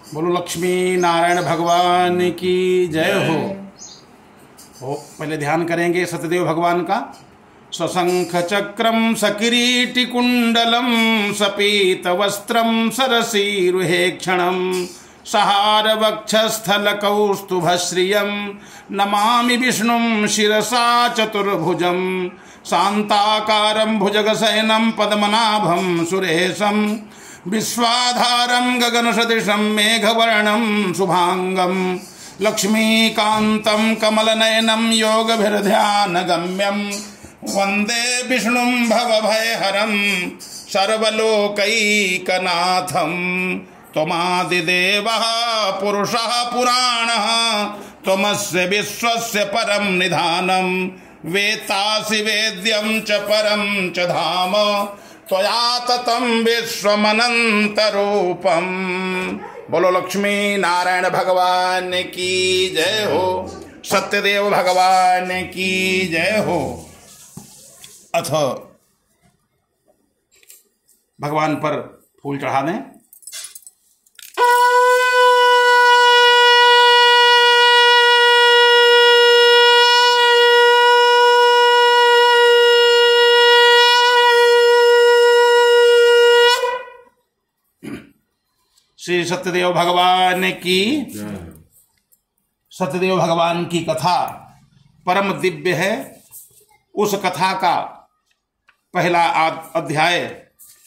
बोलो लक्ष्मी नारायण भगवान की जय हो। पहले ध्यान करेंगे सत्यदेव भगवान का। सशंख चक्रम सकिरीटि कुंडलम सपीत वस्त्रम सरसीरुहेक्षणम सहार वक्षस्थल कौस्तुभश्रियम नमामि विष्णुं शिरसा चतुर्भुजं शांताकारं भुजगशयनं पद्मनाभं सुरेशं विश्वाधारं गगनसदृशं मेघवर्णं शुभांगं लक्ष्मीकान्तं कमलनयनं योगभिर्ध्यानगम्यं वन्दे विष्णुं भवभयहरं सर्वलोकैकनाथं त्वमादिदेवः पुरुषः पुराणः त्वमस्य विश्वस्य परं निधानं वेत्तासि वेद्यं च परं च धाम त्वया ततं विश्वमनन्तरूपम्। बोलो लक्ष्मी नारायण भगवान की जय हो। सत्यदेव भगवान की जय हो। अथ भगवान पर फूल चढ़ा दें। श्री सत्यदेव भगवान की। सत्यदेव भगवान की कथा परम दिव्य है। उस कथा का पहला अध्याय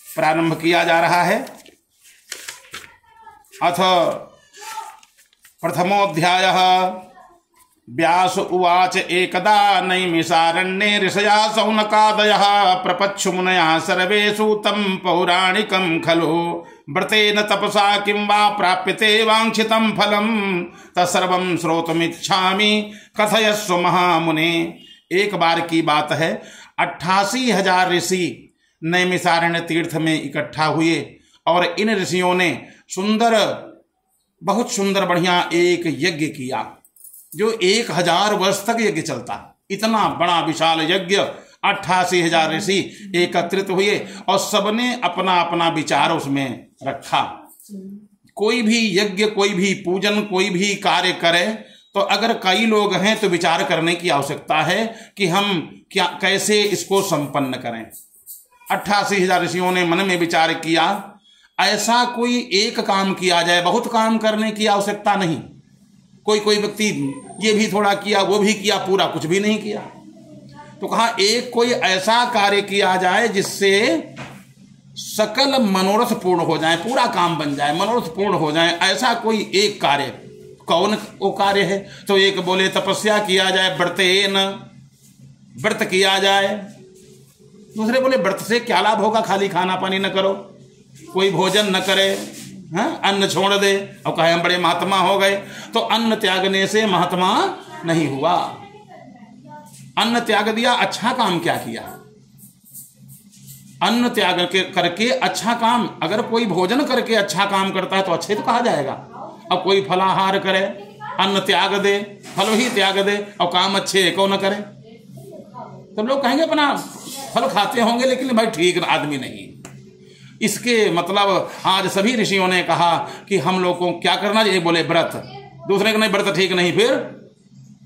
प्रारंभ किया जा रहा है। अथ प्रथमोऽध्यायः। व्यास उवाच एकदा नैमिषारण्ये ऋषया शौनकादयः प्रपच्छुमुनयः सर्वेषु तं पौराणिकं खलु व्रतेन तपसा किं वा प्राप्यते वाञ्छितं फलं तत्सर्वं श्रोतुमिच्छामि कथयस्व महामुने। एक बार की बात है, 88,000 ऋषि नैमिषारण्य तीर्थ में इकट्ठा हुए और इन ऋषियों ने बहुत सुंदर बढ़िया एक यज्ञ किया जो 1000 वर्ष तक यज्ञ चलता। इतना बड़ा विशाल यज्ञ, 88,000 ऋषि एकत्रित हुए और सबने अपना अपना विचार उसमें रखा। कोई भी यज्ञ, कोई भी पूजन, कोई भी कार्य करे तो अगर कई लोग हैं तो विचार करने की आवश्यकता है कि हम कैसे इसको संपन्न करें। 88,000 ऋषियों ने मन में विचार किया, ऐसा कोई एक काम किया जाए, बहुत काम करने की आवश्यकता नहीं। कोई व्यक्ति ये भी थोड़ा किया, वो भी किया, पूरा कुछ भी नहीं किया। तो कहा एक कोई ऐसा कार्य किया जाए जिससे सकल मनोरथ पूर्ण हो जाए, पूरा काम बन जाए, मनोरथ पूर्ण हो जाए, ऐसा कोई एक कार्य। कौन वो कार्य है? तो एक बोले तपस्या किया जाए, व्रत किया जाए। दूसरे बोले व्रत से क्या लाभ होगा, खाली खाना पानी न करो, कोई भोजन न करे, अन्न छोड़ दे। और कहे हम बड़े महात्मा हो गए, तो अन्न त्यागने से महात्मा नहीं हुआ। अन्न त्याग दिया, अच्छा काम क्या किया? अन्न त्याग करके अच्छा काम, अगर कोई भोजन करके अच्छा काम करता है तो अच्छे तो कहा जाएगा। अब कोई फलाहार करे, अन्न त्याग दे, फल ही त्याग दे और काम अच्छे को न करे तो लोग कहेंगे अपना फल खाते होंगे लेकिन भाई ठीक आदमी नहीं। इसके मतलब आज सभी ऋषियों ने कहा कि हम लोग को क्या करना चाहिए। बोले व्रत। दूसरे को नहीं, व्रत ठीक नहीं। फिर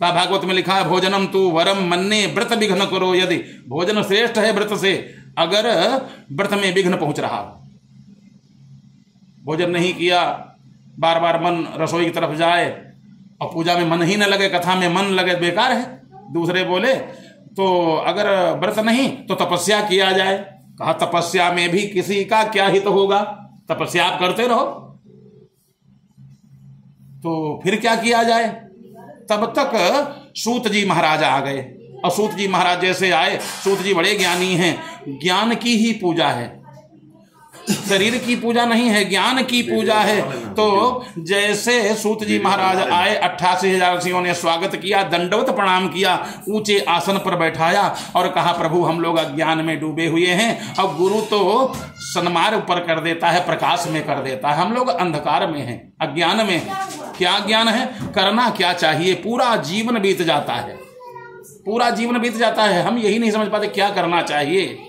भागवत में लिखा है भोजनम तु वरम मन्ने व्रत विघ्न करो। यदि भोजन श्रेष्ठ है व्रत से, अगर व्रत में विघ्न पहुंच रहा, भोजन नहीं किया, बार बार मन रसोई की तरफ जाए और पूजा में मन ही न लगे, कथा में मन लगे, बेकार है। दूसरे बोले तो अगर व्रत नहीं तो तपस्या किया जाए। कहा तपस्या में भी किसी का क्या हित होगा, तपस्या आप करते रहो। तो फिर क्या किया जाए? तब तक सूत जी महाराज आ गए और सूत जी महाराज जैसे आए, सूत जी बड़े ज्ञानी हैं, ज्ञान की ही पूजा है, शरीर की पूजा नहीं है, ज्ञान की पूजा है। तो जैसे सूत जी महाराज आए, 88,000 ऋषियों ने स्वागत किया, दंडवत प्रणाम किया, ऊंचे आसन पर बैठाया और कहा प्रभु हम लोग अज्ञान में डूबे हुए हैं और गुरु तो सन्मार्ग पर कर देता है, प्रकाश में कर देता है, हम लोग अंधकार में हैं, अज्ञान में। क्या ज्ञान है, करना क्या चाहिए, पूरा जीवन बीत जाता है, पूरा जीवन बीत जाता है, हम यही नहीं समझ पाते क्या करना चाहिए।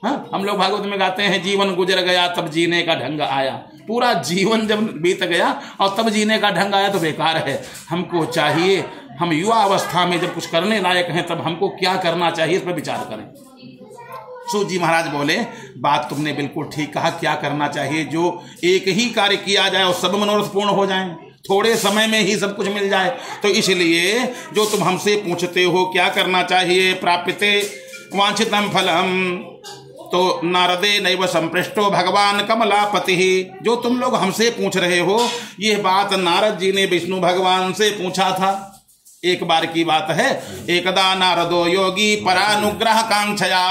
हाँ, हम लोग भागवत में गाते हैं जीवन गुजर गया तब जीने का ढंग आया। पूरा जीवन जब बीत गया और तब जीने का ढंग आया तो बेकार है। हमको चाहिए, हम युवा अवस्था में जब कुछ करने लायक हैं तब हमको क्या करना चाहिए इस पर विचार करें। सूत जी महाराज बोले, बात तुमने बिल्कुल ठीक कहा, क्या करना चाहिए? जो एक ही कार्य किया जाए और सब मनोरथ पूर्ण हो जाएं, थोड़े समय में ही सब कुछ मिल जाए। तो इसलिए जो तुम हमसे पूछते हो क्या करना चाहिए, प्राप्यते वांछितम फलम, तो नारदे नैव संपृष्टो भगवान कमलापति। जो तुम लोग हमसे पूछ रहे हो यह बात नारद जी ने विष्णु भगवान से पूछा था। एक बार की बात है, एकदा नारदो योगी परानुग्रह कांक्षया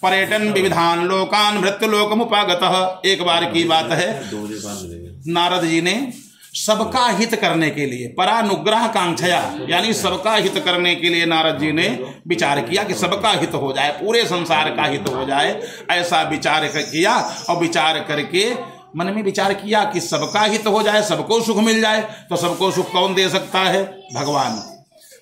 पर्यटन विविधान लोकान मृत्यु लोकमुपागतः। एक बार की बात है, नारद जी ने सबका हित करने के लिए, परानुग्रह कांक्षया यानी सबका हित करने के लिए नारद जी ने विचार किया कि सबका हित हो जाए, पूरे संसार का हित हो जाए, ऐसा विचार किया। और विचार करके मन में विचार किया कि सबका हित हो जाए, सबको सुख मिल जाए। तो सबको सुख कौन दे सकता है? भगवान।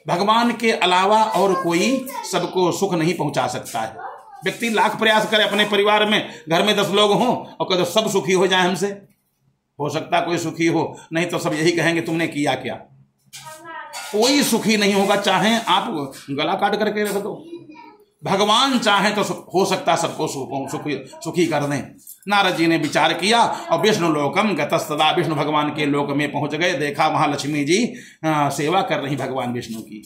भगवान के अलावा और कोई सबको सुख नहीं पहुंचा सकता है। व्यक्ति लाख प्रयास करे अपने परिवार में, घर में 10 लोग हों और कदम सब सुखी हो जाए हमसे, हो सकता कोई सुखी हो, नहीं तो सब यही कहेंगे तुमने किया क्या। कोई सुखी नहीं होगा, चाहे आप गला काट करके रख दो। भगवान चाहे तो हो सकता सबको सुखी कर दें। नारद जी ने विचार किया और विष्णु लोकम गतस्तदा, विष्णु भगवान के लोक में पहुंच गए। देखा वहां लक्ष्मी जी सेवा कर रही भगवान विष्णु की,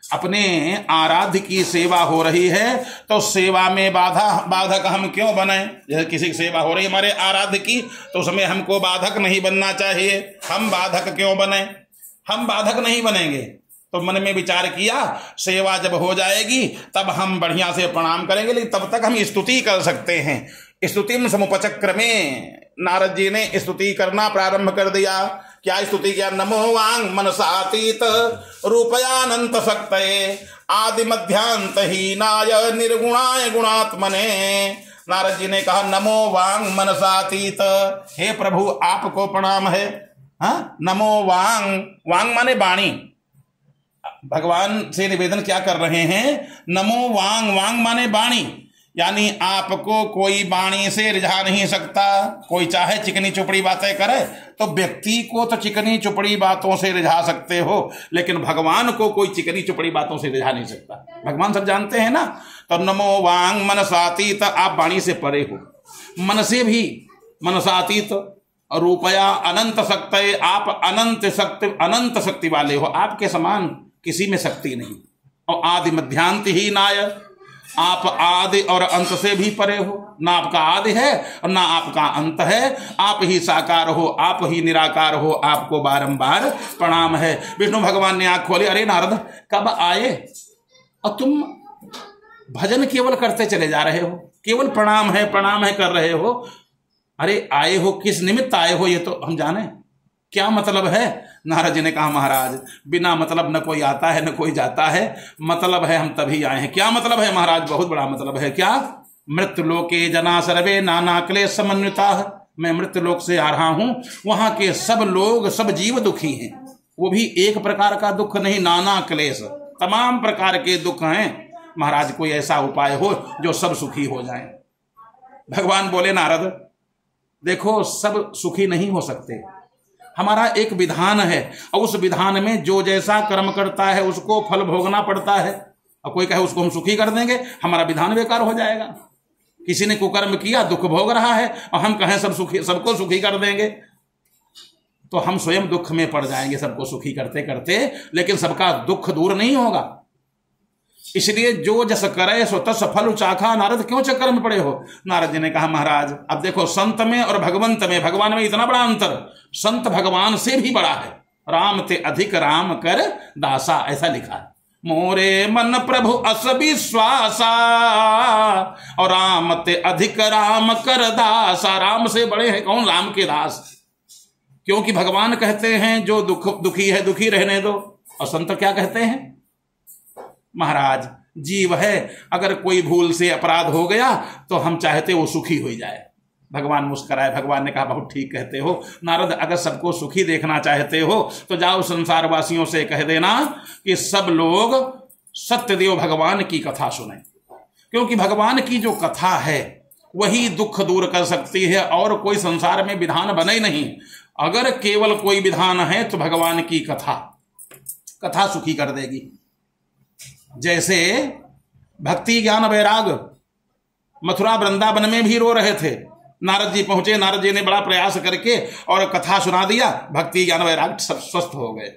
अपने आराध्य की सेवा हो रही है। तो सेवा में बाधक हम क्यों बने? जैसे किसी की सेवा हो रही है हमारे आराध्य की, तो उसमें हमको बाधक नहीं बनना चाहिए। हम बाधक क्यों बने? हम बाधक नहीं बनेंगे। तो मन में विचार किया, सेवा जब हो जाएगी तब हम बढ़िया से प्रणाम करेंगे, लेकिन तब तक हम स्तुति कर सकते हैं। स्तुतिम समुपचक्र में नारद जी ने स्तुति करना प्रारंभ कर दिया। क्या स्तुति किया? नमो वांग मनसातीत रूपयानंत शक्तये आदि मध्यांत हीनाय निर्गुणाय गुणात्मने। नारद जी ने कहा, नमो वांग मनसातीत, हे प्रभु आपको प्रणाम है। हाँ, नमो वांग, वांग माने वाणी। भगवान से निवेदन क्या कर रहे हैं? नमो वांग, वांग माने वाणी, यानी आपको कोई वाणी से रिझा नहीं सकता। कोई चाहे चिकनी चुपड़ी बातें करे तो व्यक्ति को तो चिकनी चुपड़ी बातों से रिझा सकते हो, लेकिन भगवान को कोई चिकनी चुपड़ी बातों से रिझा नहीं सकता। भगवान सब जानते हैं ना। तो नमो वांग मनसातीत, आप वाणी से परे हो, मन से भी मनसातीत। रूपया अनंत शक्ति, आप अनंत शक्ति वाले हो, आपके समान किसी में शक्ति नहीं। और आदि मध्यांत ही नाय, आप आदि और अंत से भी परे हो। ना आपका आदि है और ना आपका अंत है, आप ही साकार हो, आप ही निराकार हो, आपको बारंबार प्रणाम है। विष्णु भगवान ने आंख खोली, अरे नारद कब आए और तुम भजन केवल करते चले जा रहे हो, केवल प्रणाम है कर रहे हो। अरे आए हो, किस निमित्त आए हो ये तो हम जाने, क्या मतलब है? नारद जी ने कहा, महाराज बिना मतलब न कोई आता है न कोई जाता है, मतलब है हम तभी आए हैं। क्या मतलब है महाराज? बहुत बड़ा मतलब है। क्या? मृत्यु लोके जना सर्वे नाना क्लेश समन्विता। मैं मृत्यु लोक से आ रहा हूं, वहां के सब लोग, सब जीव दुखी हैं। वो भी एक प्रकार का दुख नहीं, नाना क्लेश, तमाम प्रकार के दुख हैं। महाराज कोई ऐसा उपाय हो जो सब सुखी हो जाए। भगवान बोले, नारद देखो सब सुखी नहीं हो सकते, हमारा एक विधान है और उस विधान में जो जैसा कर्म करता है उसको फल भोगना पड़ता है। और कोई कहे उसको हम सुखी कर देंगे, हमारा विधान बेकार हो जाएगा। किसी ने कुकर्म किया, दुख भोग रहा है, और हम कहें सबको सुखी कर देंगे तो हम स्वयं दुख में पड़ जाएंगे सबको सुखी करते करते, लेकिन सबका दुख दूर नहीं होगा। इसलिए जो जस करे सो तस फल चाखा। नारद क्यों चक्कर में पड़े हो? नारद जी ने कहा, महाराज अब देखो संत में और भगवंत में, भगवान में इतना बड़ा अंतर, संत भगवान से भी बड़ा है। राम ते अधिक राम कर दासा, ऐसा लिखा है। मोरे मन प्रभु अस विश्वासा और राम ते अधिक राम कर दासा। राम से बड़े हैं कौन? राम के दास। क्योंकि भगवान कहते हैं जो दुखी है दुखी रहने दो, और संत क्या कहते हैं? महाराज जीव है, अगर कोई भूल से अपराध हो गया तो हम चाहते वो सुखी हो जाए। भगवान मुस्कराए, भगवान ने कहा, बहुत ठीक कहते हो नारद, अगर सबको सुखी देखना चाहते हो तो जाओ संसार वासियों से कह देना कि सब लोग सत्यदेव भगवान की कथा सुने। क्योंकि भगवान की जो कथा है वही दुख दूर कर सकती है, और कोई संसार में विधान बने नहीं। अगर केवल कोई विधान है तो भगवान की कथा, कथा सुखी कर देगी। जैसे भक्ति ज्ञान वैराग मथुरा वृंदावन में भी रो रहे थे, नारद जी पहुंचे, नारद जी ने बड़ा प्रयास करके और कथा सुना दिया, भक्ति ज्ञान वैराग सब स्वस्थ हो गए।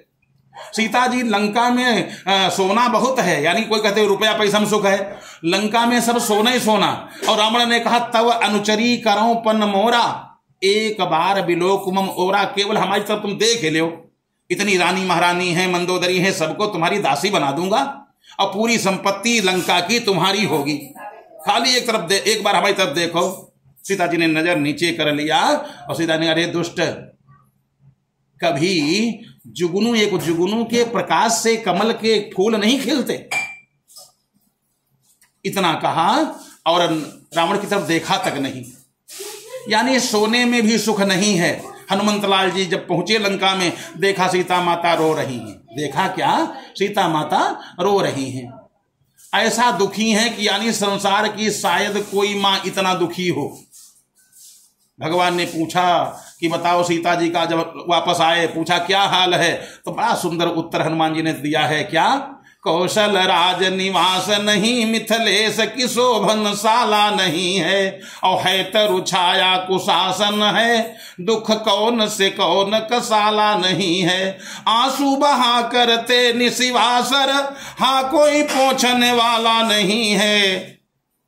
सीता जी लंका में सोना बहुत है, यानी कोई कहते रुपया पैसा में सुख है, लंका में सब सोना ही सोना। और रावण ने कहा तव अनुचरी करो पन मोरा, एक बार बिलोकुमम ओरा, केवल हमारी तरफ तुम देख लो, इतनी रानी महारानी है, मंदोदरी है, सबको तुम्हारी दासी बना दूंगा और पूरी संपत्ति लंका की तुम्हारी होगी, खाली एक तरफ एक बार हमारी तरफ देखो। सीता जी ने नजर नीचे कर लिया और सीता ने, अरे दुष्ट, कभी जुगनू, एक जुगनू के प्रकाश से कमल के फूल नहीं खिलते, इतना कहा और रावण की तरफ देखा तक नहीं। यानी सोने में भी सुख नहीं है। हनुमंत लाल जी जब पहुंचे लंका में, देखा सीता माता रो रही हैं, देखा क्या, सीता माता रो रही हैं। ऐसा दुखी है कि यानी संसार की शायद कोई मां इतना दुखी हो। भगवान ने पूछा कि बताओ सीता जी का, जब वापस आए पूछा क्या हाल है, तो बड़ा सुंदर उत्तर हनुमान जी ने दिया है, क्या, कौशल राज निवास नहीं, मिथिलेश की शोभन शाला नहीं है, और है तरु छाया कुशासन है, दुख कौन से कौन कसाला नहीं है, आंसू बहा करते निशिवासर, हाँ कोई पोंछने वाला नहीं है,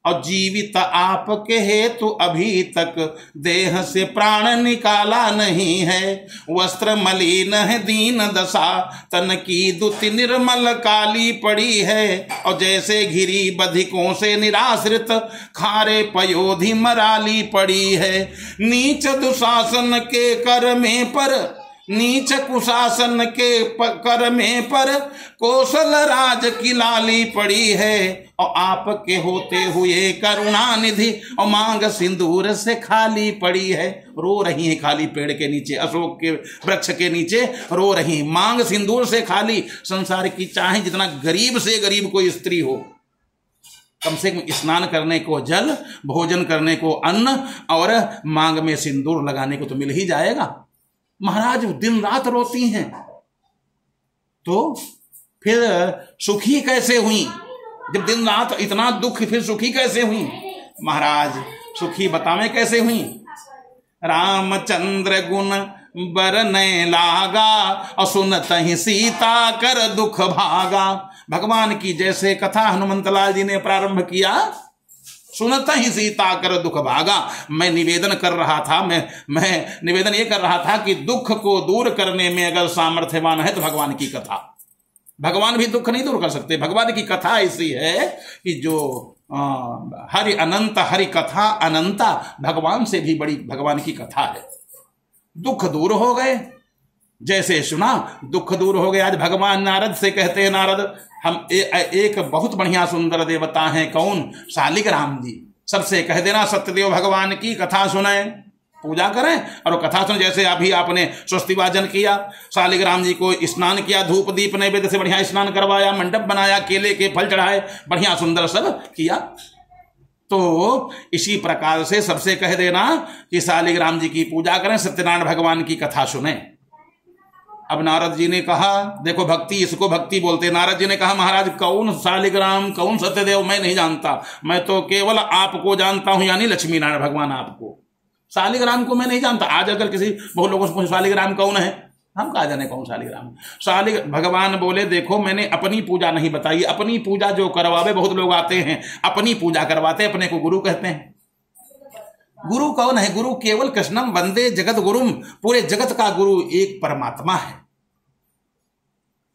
और जीवित आपके हेतु अभी तक देह से प्राण निकाला नहीं है, वस्त्र मलिन है दीन दशा, तन की दुति निर्मल काली पड़ी है, और जैसे घिरी बधिकों से निराश्रित, खारे पयोधि मराली पड़ी है, नीच दुशासन के कर में पर, नीच कुशासन के कर में पर, कौशल राज की लाली पड़ी है, और आपके होते हुए करुणा निधि, और मांग सिंदूर से खाली पड़ी है। रो रही है खाली पेड़ के नीचे, अशोक के वृक्ष के नीचे रो रही, मांग सिंदूर से खाली। संसार की चाहे जितना गरीब से गरीब कोई स्त्री हो, कम से कम स्नान करने को जल, भोजन करने को अन्न, और मांग में सिंदूर लगाने को तो मिल ही जाएगा। महाराज दिन रात रोती हैं, तो फिर सुखी कैसे हुई? जब दिन रात इतना दुख, फिर सुखी कैसे हुई? महाराज सुखी बतावे कैसे हुई। रामचंद्र गुण बरने लागा, और सुनत ही सीता कर दुख भागा। भगवान की जैसे कथा हनुमंत लाल जी ने प्रारंभ किया, सुनत ही सीता कर दुख भागा। मैं निवेदन कर रहा था, मैं निवेदन ये कर रहा था कि दुख को दूर करने में अगर सामर्थ्यवान है तो भगवान की कथा। भगवान भी दुख नहीं दूर कर सकते। भगवान की कथा ऐसी है कि जो हरि अनंत, हरि कथा अनंता, भगवान से भी बड़ी भगवान की कथा है। दुख दूर हो गए, जैसे सुना दुख दूर हो गए। आज भगवान नारद से कहते हैं, नारद हम एक बहुत बढ़िया सुंदर देवता हैं, कौन? शालिग्राम जी। सबसे कह देना सत्यदेव भगवान की कथा सुने, पूजा करें और कथा सुने। जैसे अभी आपने स्वस्ति वाचन किया, शालिग्राम जी को स्नान किया, धूप दीप नैवेद्य से बढ़िया स्नान करवाया, मंडप बनाया, केले के फल चढ़ाए, बढ़िया सुंदर सब किया। तो इसी प्रकार से सबसे कह देना कि शालिग्राम जी की पूजा करें, सत्यनारायण भगवान की कथा सुने। अब नारद जी ने कहा, देखो भक्ति, इसको भक्ति बोलते। नारद जी ने कहा, महाराज कौन शालिग्राम, कौन सत्यदेव, मैं नहीं जानता, मैं तो केवल आपको जानता हूं, यानी लक्ष्मी नारायण भगवान आपको। शालिग्राम को मैं नहीं जानता। आज अगर किसी बहुत लोगों से पूछे शालिग्राम कौन है, हम कहा जाने कौन शालिग्राम। भगवान बोले, देखो मैंने अपनी पूजा नहीं बताई, अपनी पूजा जो करवावे, बहुत लोग आते हैं अपनी पूजा करवाते, अपने को गुरु कहते हैं। गुरु कौन है? गुरु केवल कृष्णम वंदे जगत गुरुम, पूरे जगत का गुरु एक परमात्मा है।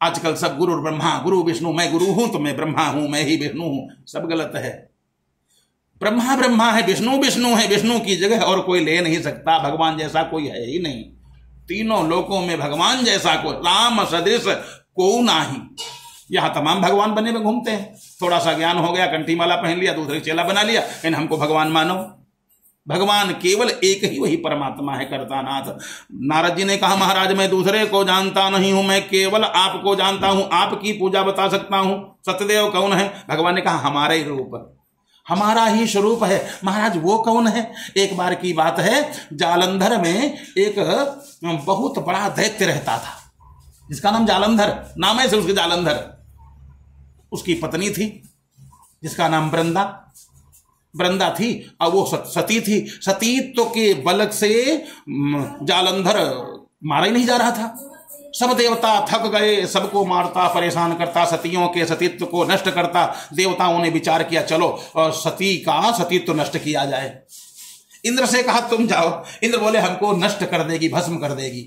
आजकल सब गुरु ब्रह्मा, गुरु विष्णु, मैं गुरु हूं तो मैं ब्रह्मा हूं, मैं ही विष्णु हूं, सब गलत है। ब्रह्मा ब्रह्मा है, विष्णु विष्णु है, विष्णु की जगह और कोई ले नहीं सकता। भगवान जैसा कोई है ही नहीं, तीनों लोकों में भगवान जैसा कोई, राम सदृश को नाही। यहां तमाम भगवान बने में घूमते हैं। थोड़ा सा ज्ञान हो गया, कंठी माला पहन लिया, दूसरे चेला बना लिया, इन हमको भगवान मानो। भगवान केवल एक ही, वही परमात्मा है, कर्तानाथ। नारद जी ने कहा, महाराज मैं दूसरे को जानता नहीं हूं, मैं केवल आपको जानता हूं, आपकी पूजा बता सकता हूं। सत्यदेव कौन है? भगवान ने कहा, हमारे रूप, हमारा ही स्वरूप है। महाराज वो कौन है? एक बार की बात है, जालंधर में एक बहुत बड़ा दैत्य रहता था, जिसका नाम जालंधर, नाम है से उसके जालंधर। उसकी पत्नी थी जिसका नाम वृंदा थी, और वो सती थी। सतीत्व के बल से जालंधर मारा ही नहीं जा रहा था। सब देवता थक गए, सबको मारता, परेशान करता, सतियों के सतीत्व को नष्ट करता। देवताओं ने विचार किया चलो और सती का सतीत्व नष्ट किया जाए। इंद्र से कहा तुम जाओ। इंद्र बोले हमको नष्ट कर देगी, भस्म कर देगी।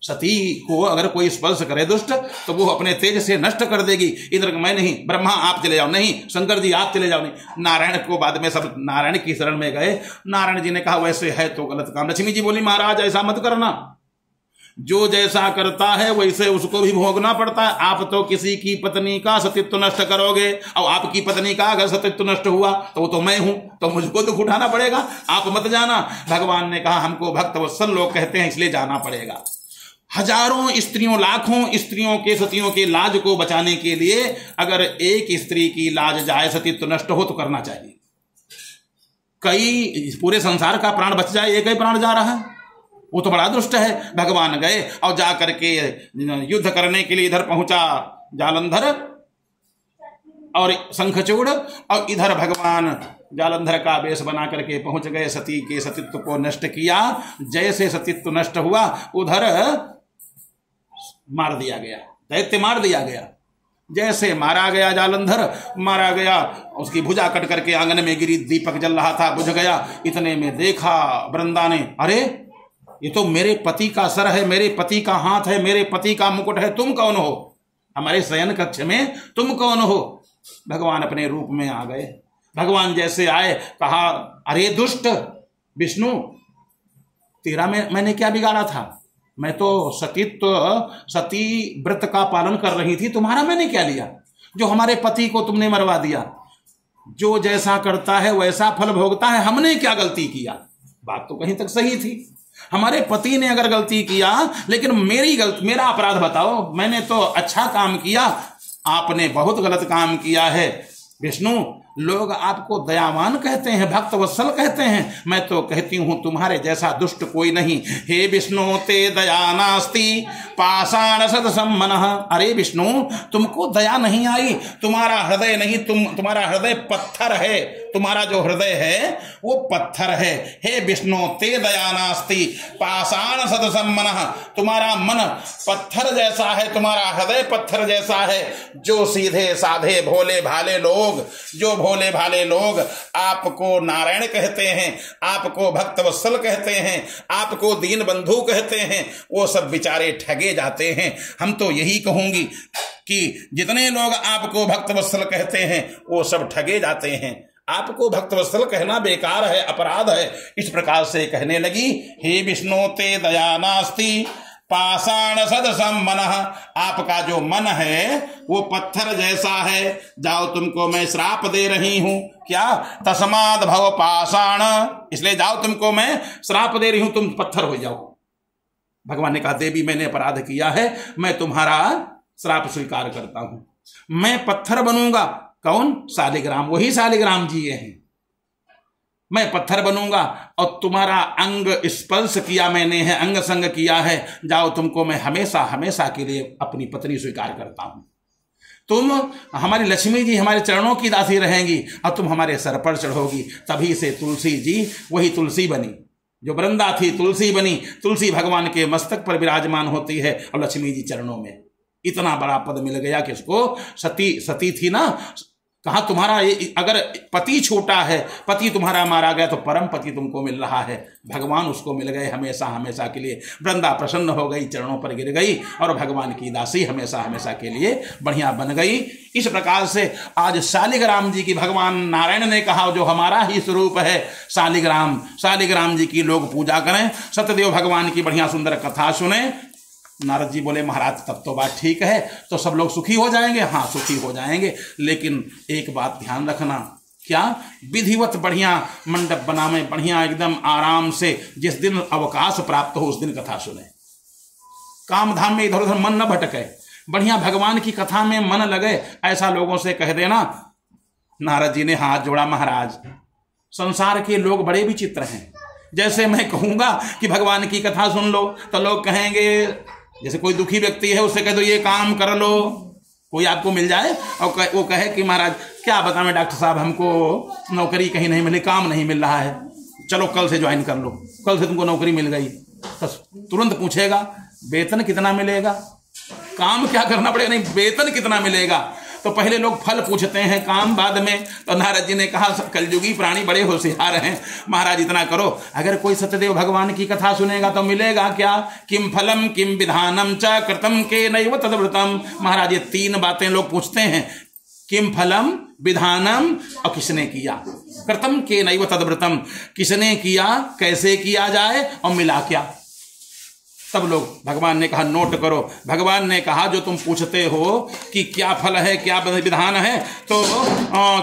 सती को अगर कोई स्पर्श करे दुष्ट तो वो अपने तेज से नष्ट कर देगी। इंद्र मैं नहीं, ब्रह्मा आप चले जाओ, नहीं शंकर जी आप चले जाओ, नहीं। नारायण को बाद में सब नारायण की शरण में गए। नारायण जी ने कहा वैसे है तो गलत काम। लक्ष्मी जी बोली महाराज ऐसा मत करना, जो जैसा करता है वैसे उसको भी भोगना पड़ता है। आप तो किसी की पत्नी का सतीत्व नष्ट करोगे, और आपकी पत्नी का अगर सतीत्व नष्ट हुआ तो वो तो मैं हूं, तो मुझको दुख उठाना पड़ेगा, आप मत जाना। भगवान ने कहा हमको भक्त वत्सल लोग कहते हैं इसलिए जाना पड़ेगा। हजारों स्त्रियों, लाखों स्त्रियों के सतियों के लाज को बचाने के लिए अगर एक स्त्री की लाज जाए, सतीत्व नष्ट हो तो करना चाहिए। कई पूरे संसार का प्राण बच जाए, एक ही प्राण जा रहा है, वो तो बड़ा दुष्ट है। भगवान गए और जा करके युद्ध करने के लिए इधर पहुंचा जालंधर और शंखचूड़, और इधर भगवान जालंधर का वेश बना करके पहुंच गए, सती के सतीत्व को नष्ट किया। जैसे सतीत्व नष्ट हुआ उधर मार दिया गया, दैत्य मार दिया गया। जैसे मारा गया जालंधर, मारा गया, उसकी भुजा कट करके आंगन में गिरी, दीपक जल रहा था, बुझ गया। इतने में देखा वृंदा ने, अरे ये तो मेरे पति का सर है, मेरे पति का हाथ है, मेरे पति का मुकुट है, तुम कौन हो? हमारे शयन कक्ष में तुम कौन हो? भगवान अपने रूप में आ गए। भगवान जैसे आए, कहा अरे दुष्ट विष्णु, तेरा मैंने क्या बिगाड़ा था? मैं तो सती व्रत का पालन कर रही थी, तुम्हारा मैंने क्या लिया जो हमारे पति को तुमने मरवा दिया? जो जैसा करता है वैसा फल भोगता है, हमने क्या गलती किया? बात तो कहीं तक सही थी। हमारे पति ने अगर गलती किया, लेकिन मेरा अपराध बताओ, मैंने तो अच्छा काम किया, आपने बहुत गलत काम किया है। विष्णु, लोग आपको दयावान कहते हैं, भक्त वत्सल कहते हैं, मैं तो कहती हूं तुम्हारे जैसा दुष्ट कोई नहीं। हे विष्णु ते दया नास्ति पाषाण सदसम मनः। अरे विष्णु, तुमको दया नहीं आई, तुम्हारा हृदय नहीं, तुम्हारा हृदय पत्थर है, तुम्हारा जो हृदय है वो पत्थर है। हे विष्णु ते दया नास्ति पाषाण सदसम मनः, तुम्हारा मन पत्थर जैसा है, तुम्हारा हृदय पत्थर जैसा है। जो सीधे साधे भोले भाले लोग आपको नारायण कहते हैं, आपको भक्त वत्सल कहते हैं, आपको दीन बंधु कहते हैं, वो सब बेचारे ठगे जाते हैं। हम तो यही कहूंगी कि जितने लोग आपको भक्त वत्सल कहते हैं वो सब ठगे जाते हैं। आपको भक्त वत्सल कहना बेकार है, अपराध है। इस प्रकार से कहने लगी, हे विष्णु ते दया नास्ति पाषाण सदसम मनः, आपका जो मन है वो पत्थर जैसा है। जाओ, तुमको मैं श्राप दे रही हूं। क्या? तस्माद् भव पाषाण, इसलिए जाओ, तुमको मैं श्राप दे रही हूं, तुम पत्थर हो जाओ। भगवान ने कहा देवी मैंने अपराध किया है, मैं तुम्हारा श्राप स्वीकार करता हूं, मैं पत्थर बनूंगा। कौन? शालिग्राम, वही शालिग्राम जी ये हैं। मैं पत्थर बनूंगा और तुम्हारा अंग स्पर्श किया मैंने है, अंग संग किया है। जाओ, तुमको मैं हमेशा हमेशा के लिए अपनी पत्नी स्वीकार करता हूं। तुम हमारी लक्ष्मी जी हमारे चरणों की दासी रहेंगी और तुम हमारे सर पर चढ़ोगी। तभी से तुलसी जी वही तुलसी बनी, जो वृंदा थी तुलसी बनी। तुलसी भगवान के मस्तक पर विराजमान होती है और लक्ष्मी जी चरणों में। इतना बड़ा पद मिल गया कि उसको सती थी ना, कहा तुम्हारा अगर पति छोटा है, पति तुम्हारा मारा गया तो परम पति तुमको मिल रहा है। भगवान उसको मिल गए हमेशा हमेशा के लिए। वृंदा प्रसन्न हो गई, चरणों पर गिर गई और भगवान की दासी हमेशा हमेशा के लिए बढ़िया बन गई। इस प्रकार से आज शालिग्राम जी की भगवान नारायण ने कहा जो हमारा ही स्वरूप है शालिग्राम जी की लोग पूजा करें, सत्यदेव भगवान की बढ़िया सुंदर कथा सुने। नारद जी बोले महाराज तब तो बात ठीक है, तो सब लोग सुखी हो जाएंगे। हाँ, सुखी हो जाएंगे, लेकिन एक बात ध्यान रखना। क्या? विधिवत बढ़िया मंडप बनावे, बढ़िया एकदम आराम से, जिस दिन अवकाश प्राप्त हो उस दिन कथा सुने। काम धाम में इधर उधर मन न भटके, बढ़िया भगवान की कथा में मन लगे, ऐसा लोगों से कह देना। नारद जी ने हाथ जोड़ा, महाराज संसार के लोग बड़े विचित्र हैं। जैसे मैं कहूंगा कि भगवान की कथा सुन लो तो लोग कहेंगे, जैसे कोई दुखी व्यक्ति है उससे कह दो ये काम कर लो, कोई आपको मिल जाए और वो कहे कि महाराज क्या बताएं डॉक्टर साहब, हमको नौकरी कहीं नहीं मिली, काम नहीं मिल रहा है, चलो कल से ज्वाइन कर लो, कल से तुमको नौकरी मिल गई। तो तुरंत पूछेगा वेतन कितना मिलेगा, काम क्या करना पड़ेगा, नहीं वेतन कितना मिलेगा। तो पहले लोग फल पूछते हैं, काम बाद में। तो नारद जी ने कहा कलयुगी प्राणी बड़े होशियार हैं, महाराज इतना करो, अगर कोई सत्यदेव भगवान की कथा सुनेगा तो मिलेगा क्या, किम फलम किम विधानम च कृतम के नैव तद्व्रतम। महाराज ये 3 बातें लोग पूछते हैं, किम फलम विधानम और किसने किया, कृतम के नैव तद्व्रतम, किसने किया, कैसे किया जाए और मिला क्या। तब लोग, भगवान ने कहा नोट करो। भगवान ने कहा जो तुम पूछते हो कि क्या फल है क्या विधान है तो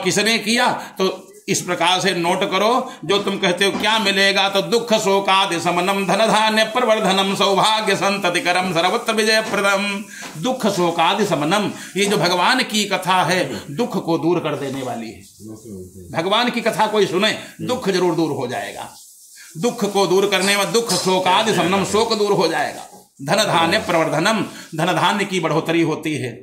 किसने किया, तो इस प्रकार से नोट करो। जो तुम कहते हो क्या मिलेगा, तो दुख शोकादि समनम धन धान्य प्रवर्धनम सौभाग्य संततिकरम सर्वत्र विजय प्रदम। दुख शोकादि समनम, ये जो भगवान की कथा है दुख को दूर कर देने वाली है। भगवान की कथा कोई सुने दुख जरूर दूर हो जाएगा, दुख को दूर करने में दुख शोकादि समनम, शोक दूर हो जाएगा। धन धान्य प्रवर्धनम, धन धान्य की बढ़ोतरी होती है।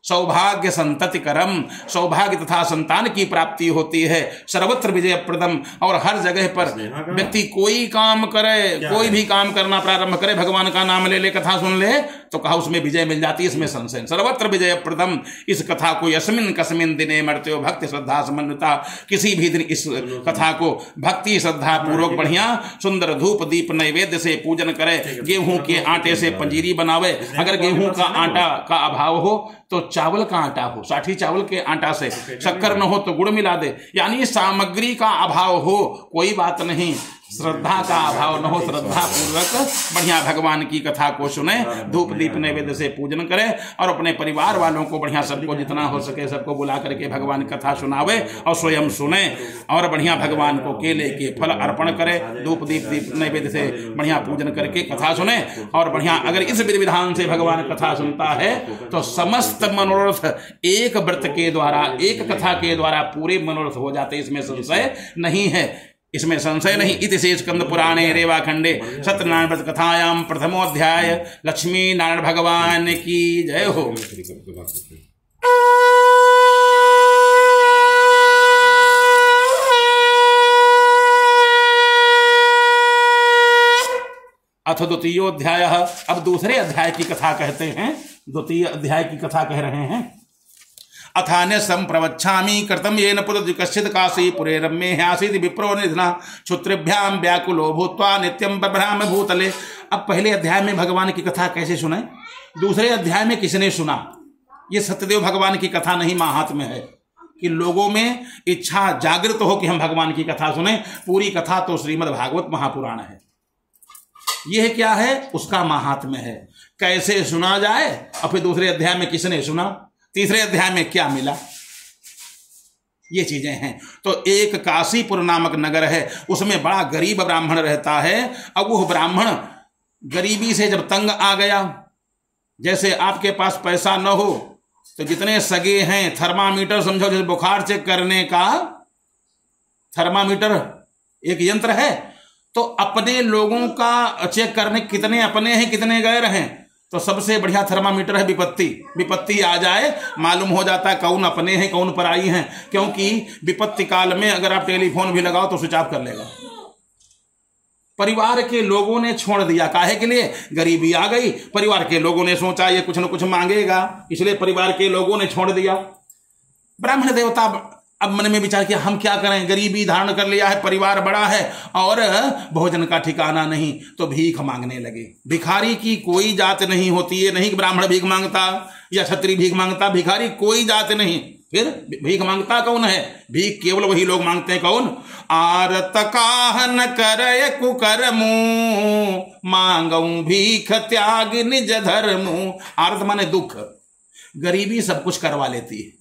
सौभाग्य संतति करम, सौभाग्य तथा संतान की प्राप्ति होती है। सर्वत्र विजय प्रदम, और हर जगह पर व्यक्ति कोई काम करे, कोई भी काम करना प्रारंभ करे, भगवान का नाम ले ले, कथा सुन ले, तो कहा उसमें विजय मिल जाती है, इसमें संशय। सर्वत्र विजय प्रदम, इस कथा को यस्मिन कस्मिन दिने मर्त्यो भक्ति श्रद्धा समन्विता, किसी भी दिन इस कथा को भक्ति श्रद्धा पूर्वक बढ़िया सुंदर धूप दीप नैवेद्य से पूजन करे। गेहूं के आटे से पंजीरी बनावे, अगर गेहूं का आटा का अभाव हो तो चावल का आटा हो, साठी चावल के आटा से, शक्कर न हो तो गुड़ मिला दे, यानी सामग्री का अभाव हो कोई बात नहीं, श्रद्धा का अभाव न हो, श्रद्धा पूर्वक बढ़िया भगवान की कथा को सुने, धूप दीप नैवेद्य से पूजन करे और अपने परिवार वालों को बढ़िया, सबको जितना हो सके सबको बुला करके भगवान की कथा सुनावे और स्वयं सुने और बढ़िया भगवान को केले के फल अर्पण करे, धूप दीप नैवेद्य से बढ़िया पूजन करके कथा सुने और बढ़िया। अगर इस विधि विधान से भगवान कथा सुनता है तो समस्त मनोरथ एक व्रत के द्वारा, एक कथा के द्वारा पूरे मनोरथ हो जाते, इसमें संशय नहीं है, इसमें संशय नहीं। इति से स्कंद पुराणे रेवाखंडे सत्यनारायण व्रत कथायाम प्रथमोध्याय लक्ष्मी नारायण भगवान की जय हो। अथ द्वितीयोध्याय, अब दूसरे अध्याय की कथा कहते हैं, द्वितीय अध्याय की कथा कह रहे हैं। अथान्य संप्रवच्छामि कृतं येन पुत्र कश्चित् काशीपुरे रम्ये ह्यासीत् विप्रो निधना क्षुत्रिभ्यां व्याकुलो भूत्वा नित्यं बभ्राम भूतले। अब पहले अध्याय में भगवान की कथा कैसे सुनाई, दूसरे अध्याय में किसने सुना। ये सत्यदेव भगवान की कथा नहीं, महात्म्य है कि लोगों में इच्छा जागृत हो कि हम भगवान की कथा सुने। पूरी कथा तो श्रीमद् भागवत महापुराण है, यह क्या है उसका महात्म्य है, कैसे सुना जाए। और फिर दूसरे अध्याय में किसने सुना, तीसरे अध्याय में क्या मिला, ये चीजें हैं। तो एक काशीपुर नामक नगर है, उसमें बड़ा गरीब ब्राह्मण रहता है। अब वो ब्राह्मण गरीबी से जब तंग आ गया, जैसे आपके पास पैसा न हो तो जितने सगे हैं थर्मामीटर समझो, जैसे बुखार चेक करने का थर्मामीटर एक यंत्र है, तो अपने लोगों का चेक करने कितने अपने हैं कितने गैर हैं, तो सबसे बढ़िया थर्मामीटर है विपत्ति। विपत्ति आ जाए मालूम हो जाता है कौन अपने हैं कौन पराई हैं, क्योंकि विपत्ति काल में अगर आप टेलीफोन भी लगाओ तो स्विच ऑफ कर लेगा। परिवार के लोगों ने छोड़ दिया, काहे के लिए, गरीबी आ गई, परिवार के लोगों ने सोचा ये कुछ न कुछ मांगेगा, इसलिए परिवार के लोगों ने छोड़ दिया। ब्राह्मण देवता अब मन में विचार किया हम क्या करें, गरीबी धारण कर लिया है, परिवार बड़ा है और भोजन का ठिकाना नहीं, तो भीख मांगने लगे। भिखारी की कोई जात नहीं होती है, नहीं कि ब्राह्मण भीख मांगता या क्षत्रिय भीख मांगता, भिखारी कोई जात नहीं। फिर भीख मांगता कौन है, भीख केवल वही लोग मांगते हैं, कौन, आरत काह न करे कुकर्मु मांगऊ भीख त्याग निज धर्मु। आरत माने दुख, गरीबी सब कुछ करवा लेती है,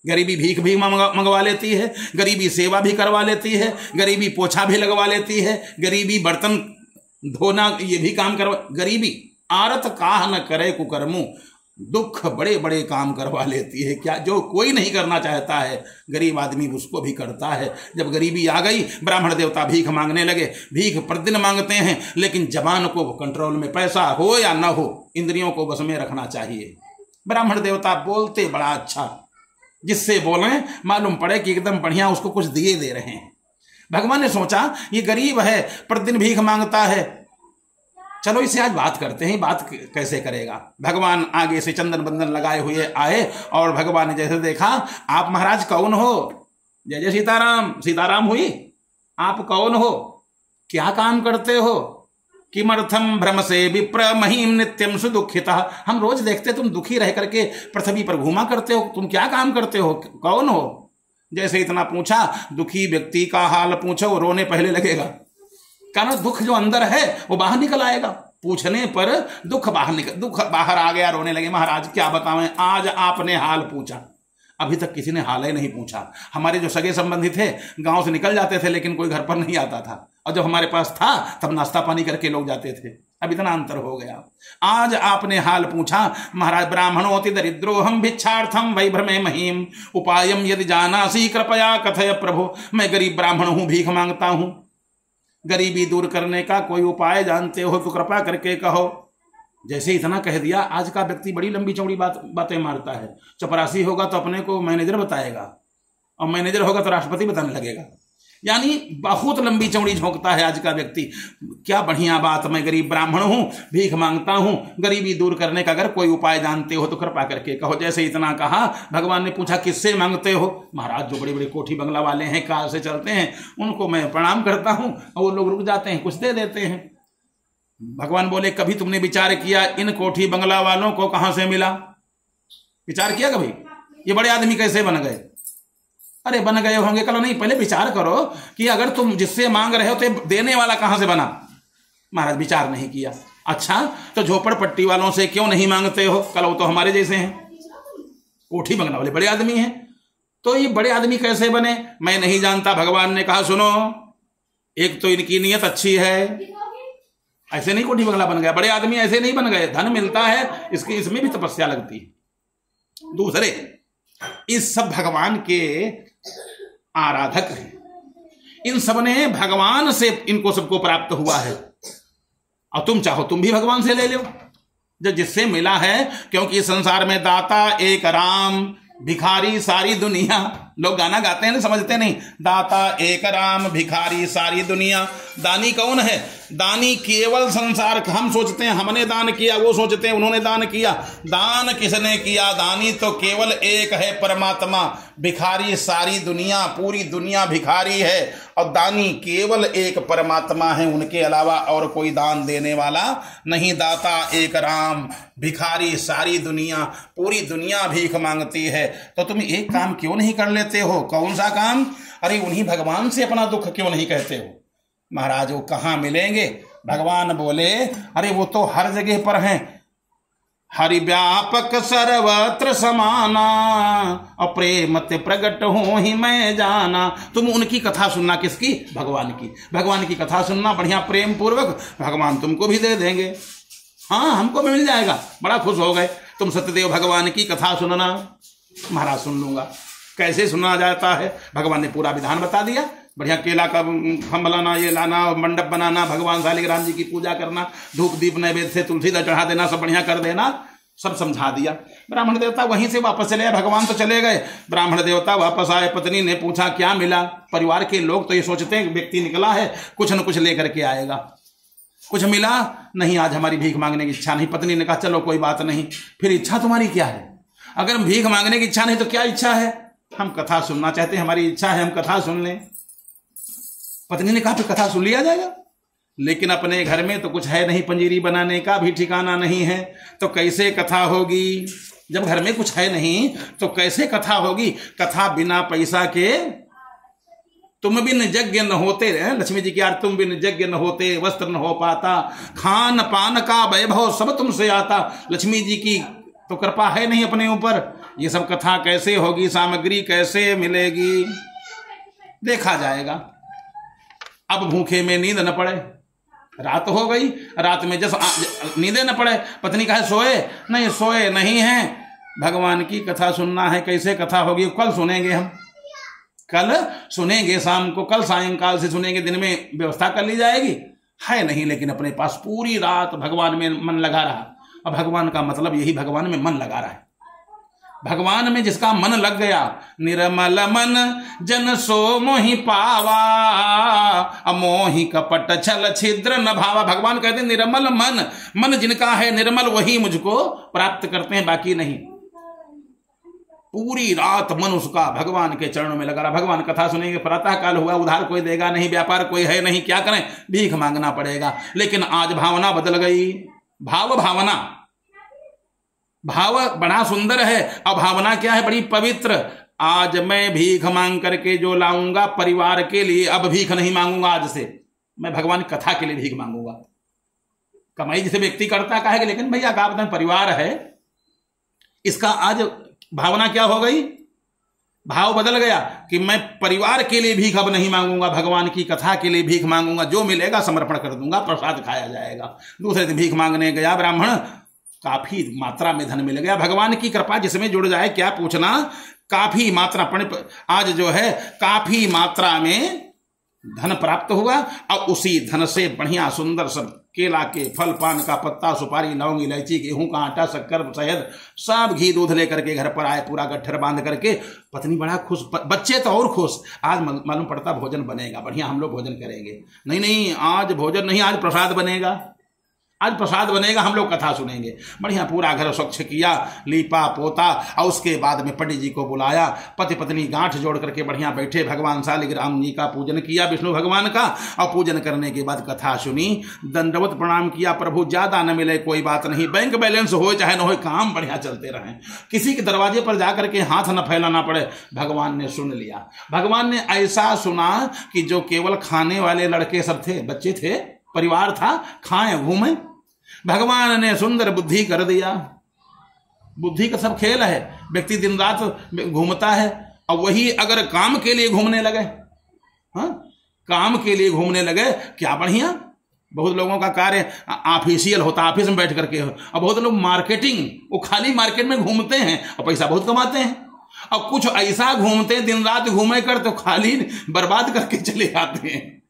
गरीबी भीख भी मंगवा लेती है, गरीबी सेवा भी करवा लेती है, गरीबी पोछा भी लगवा लेती है, गरीबी बर्तन धोना ये भी काम करवा, गरीबी। आरत काह न करे कुकर्मु, दुख बड़े बड़े काम करवा लेती है। क्या जो कोई नहीं करना चाहता है गरीब आदमी उसको भी करता है। जब गरीबी आ गई, ब्राह्मण देवता भीख मांगने लगे। भीख प्रतिदिन मांगते हैं, लेकिन जबान को कंट्रोल में, पैसा हो या ना हो, इंद्रियों को बस में रखना चाहिए। ब्राह्मण देवता बोलते बड़ा अच्छा, जिससे बोलें मालूम पड़े कि एकदम बढ़िया उसको कुछ दिए दे रहे हैं। भगवान ने सोचा ये गरीब है, प्रतिदिन भीख मांगता है, चलो इसे आज बात करते हैं। बात कैसे करेगा? भगवान आगे से चंदन बंदन लगाए हुए आए और भगवान ने जैसे देखा, आप महाराज कौन हो? जय जय सीताराम। सीताराम हुई? आप कौन हो? क्या काम करते हो? किमर्थम भ्रम से विप्र महीम नित्यम सुदुखिता। हम रोज देखते तुम दुखी रह करके पृथ्वी पर घूमा करते हो, तुम क्या काम करते हो? कौन हो? जैसे इतना पूछा, दुखी व्यक्ति का हाल पूछो, रोने पहले लगेगा। कारण दुख जो अंदर है वो बाहर निकल आएगा। पूछने पर दुख बाहर आ गया, रोने लगे। महाराज क्या बतावें, आज आपने हाल पूछा, अभी तक किसी ने हाल ही नहीं पूछा। हमारे जो सगे संबंधी थे गांव से निकल जाते थे, लेकिन कोई घर पर नहीं आता था, और जब हमारे पास था तब नाश्ता पानी करके लोग जाते थे। अब इतना अंतर हो गया। आज आपने हाल पूछा। महाराज ब्राह्मणोति दरिद्रो हम भिक्षार्थम वैभ्रमे महीम उपायम यदि जानासी कृपया कथय प्रभु। मैं गरीब ब्राह्मण हूं, भीख मांगता हूं, गरीबी दूर करने का कोई उपाय जानते हो तो कृपा करके कहो। जैसे इतना कह दिया, आज का व्यक्ति बड़ी लंबी चौड़ी बातें मारता है। चपरासी होगा तो अपने को मैनेजर बताएगा, और मैनेजर होगा तो राष्ट्रपति बताने लगेगा। यानी बहुत लंबी चौड़ी झोंकता है आज का व्यक्ति। क्या बढ़िया बात, मैं गरीब ब्राह्मण हूं, भीख मांगता हूं, गरीबी दूर करने का अगर कोई उपाय जानते हो तो कृपा करके कहो। जैसे इतना कहा, भगवान ने पूछा किससे मांगते हो? महाराज जो बड़े बड़े कोठी बंगला वाले हैं, कार से चलते हैं, उनको मैं प्रणाम करता हूं, और वो लोग रुक जाते हैं, कुछ दे देते हैं। भगवान बोले कभी तुमने विचार किया इन कोठी बंगला वालों को कहां से मिला? विचार किया कभी? ये बड़े आदमी कैसे बन गए? अरे बन गए होंगे कल, नहीं, पहले विचार करो कि अगर तुम जिससे मांग रहे हो तो देने वाला कहां से बना? महाराज विचार नहीं किया। अच्छा तो झोपड़पट्टी वालों से क्यों नहीं मांगते हो? कल वो तो हमारे जैसे हैं, कोठी बंगला वाले बड़े आदमी हैं, तो ये बड़े आदमी कैसे बने? मैं नहीं जानता। भगवान ने कहा सुनो, एक तो इनकी नीयत अच्छी है, ऐसे नहीं कोठी बंगला बन गया। बड़े आदमी ऐसे नहीं बन गए, धन मिलता है, इसकी इसमें भी तपस्या लगती है। दूसरे, इस सब भगवान के आराधक हैं, इन सब ने भगवान से इनको सबको प्राप्त हुआ है, और तुम चाहो तुम भी भगवान से ले लो जो जिससे मिला है। क्योंकि संसार में दाता एक राम, भिखारी सारी दुनिया। लोग गाना गाते हैं ना, समझते नहीं। दाता एक राम, भिखारी सारी दुनिया। दानी कौन है? दानी केवल संसार। हम सोचते हैं हमने दान किया, वो सोचते हैं उन्होंने दान किया। दान किसने किया? दानी तो केवल एक है, परमात्मा। भिखारी सारी दुनिया, पूरी दुनिया भिखारी है, और दानी केवल एक परमात्मा है, उनके अलावा और कोई दान देने वाला नहीं। दाता एक राम, भिखारी सारी दुनिया, पूरी दुनिया भीख मांगती है। तो तुम एक काम क्यों नहीं कर लेते हो? कौन सा काम? अरे उन्हीं भगवान से अपना दुख क्यों नहीं कहते हो? महाराज वो कहां मिलेंगे? भगवान बोले अरे वो तो हर जगह पर हैं। हरि व्यापक सर्वत्र समाना, अप्रेम ते प्रगट हो ही मैं जाना। तुम उनकी कथा सुनना। किसकी? भगवान की। भगवान की कथा सुनना बढ़िया प्रेम पूर्वक, भगवान तुमको भी दे देंगे। हाँ, हमको भी मिल जाएगा। बड़ा खुश हो गए। तुम सत्यदेव भगवान की कथा सुनना। महाराज सुन लूंगा। कैसे सुना जाता है? भगवान ने पूरा विधान बता दिया। बढ़िया केला का खम्भ लाना, ये लाना, मंडप बनाना, भगवान शालिग्राम जी की पूजा करना, धूप दीप नैवेद्य से तुलसी दल चढ़ा देना, सब बढ़िया कर देना, सब समझा दिया। ब्राह्मण देवता वहीं से वापस चले आए। भगवान तो चले गए, ब्राह्मण देवता वापस आए। पत्नी ने पूछा क्या मिला? परिवार के लोग तो ये सोचते हैं व्यक्ति निकला है कुछ न कुछ लेकर के आएगा। कुछ मिला नहीं? आज हमारी भीख मांगने की इच्छा नहीं। पत्नी ने कहा चलो कोई बात नहीं। फिर इच्छा तुम्हारी क्या है? अगर भीख मांगने की इच्छा नहीं तो क्या इच्छा है? हम कथा सुनना चाहते हैं, हमारी इच्छा है हम कथा सुन लें। पत्नी ने कहा फिर कथा सुन लिया जाएगा, लेकिन अपने घर में तो कुछ है नहीं, पंजीरी बनाने का भी ठिकाना नहीं है, तो कैसे कथा होगी? जब घर में कुछ है नहीं तो कैसे कथा होगी? कथा बिना पैसा के। तुम बिन यज्ञ न होते, लक्ष्मी जी की यार, तुम बिन यज्ञ न होते वस्त्र न हो पाता, खान पान का वैभव सब तुमसे आता। लक्ष्मी जी की तो कृपा है नहीं अपने ऊपर, ये सब कथा कैसे होगी? सामग्री कैसे मिलेगी? देखा जाएगा। अब भूखे में नींद न पड़े, रात हो गई, रात में जैसे नींदे न पड़े, पत्नी कहे सोए नहीं, सोए नहीं है, भगवान की कथा सुनना है। कैसे कथा होगी? कल सुनेंगे, हम कल सुनेंगे, शाम को, कल सायंकाल से सुनेंगे, दिन में व्यवस्था कर ली जाएगी। है नहीं, लेकिन अपने पास पूरी रात भगवान में मन लगा रहा। और भगवान का मतलब यही, भगवान में मन लगा रहा है। भगवान में जिसका मन लग गया, निर्मल मन जन सो मोहि पावा, अमोहि कपट छल छिद्र न भावा। भगवान कहते हैं निर्मल मन, मन जिनका है निर्मल वही मुझको प्राप्त करते हैं, बाकी नहीं। पूरी रात मन उसका भगवान के चरणों में लगा रहा। भगवान कथा सुनेंगे, प्रातः काल हुआ, उधार कोई देगा नहीं, व्यापार कोई है नहीं, क्या करें, भीख मांगना पड़ेगा। लेकिन आज भावना बदल गई, भावना, भाव बड़ा सुंदर है, और भावना क्या है, बड़ी पवित्र। आज मैं भीख मांग करके जो लाऊंगा परिवार के लिए, अब भीख नहीं मांगूंगा, आज से मैं भगवान कथा के लिए भीख मांगूंगा। कमाई जिसे व्यक्ति करता कहेगा, लेकिन भैया का बताएं परिवार है, इसका आज भावना क्या हो गई, भाव बदल गया कि मैं परिवार के लिए भीख अब नहीं मांगूंगा, भगवान की कथा के लिए भीख मांगूंगा, जो मिलेगा समर्पण कर दूंगा, प्रसाद खाया जाएगा। दूसरे दिन भीख मांगने गया ब्राह्मण, काफी मात्रा में धन मिल गया। भगवान की कृपा जिसमें जुड़ जाए, क्या पूछना, काफी मात्रा, आज जो है काफी मात्रा में धन प्राप्त हुआ। और उसी धन से बढ़िया सुंदर सब केला के फल, पान का पत्ता, सुपारी, लौंग, इलायची, गेहूं का आटा, शक्कर, शहद, सब घी दूध लेकर के घर पर आए, पूरा गट्ठर बांध करके। पत्नी बड़ा खुश, बच्चे तो और खुश। आज मालूम पड़ता भोजन बनेगा, बढ़िया हम लोग भोजन करेंगे। नहीं, आज भोजन नहीं, आज प्रसाद बनेगा, आज प्रसाद बनेगा, हम लोग कथा सुनेंगे। बढ़िया पूरा घर स्वच्छ किया, लीपा पोता, और उसके बाद में पंडित जी को बुलाया। पति पत्नी गांठ जोड़ करके बढ़िया बैठे, भगवान शालिग्राम जी का पूजन किया, विष्णु भगवान का। और पूजन करने के बाद कथा सुनी, दंडवत प्रणाम किया। प्रभु ज्यादा न मिले कोई बात नहीं, बैंक बैलेंस हो चाहे न हो, काम बढ़िया चलते रहे, किसी के दरवाजे पर जाकर के हाथ न फैलाना पड़े। भगवान ने सुन लिया। भगवान ने ऐसा सुना कि जो केवल खाने वाले लड़के सब थे, बच्चे थे, परिवार था, खाएं घूमें, भगवान ने सुंदर बुद्धि कर दिया। बुद्धि का सब खेल है, व्यक्ति दिन रात घूमता है, और वही अगर काम के लिए घूमने लगे, हाँ, काम के लिए घूमने लगे, क्या बढ़िया। बहुत लोगों का कार्य ऑफिशियल होता, ऑफिस में बैठ करके, और बहुत लोग मार्केटिंग, वो खाली मार्केट में घूमते हैं और पैसा बहुत कमाते हैं। और कुछ ऐसा घूमते हैं, दिन रात घूमे कर तो खाली बर्बाद करके चले आते हैं,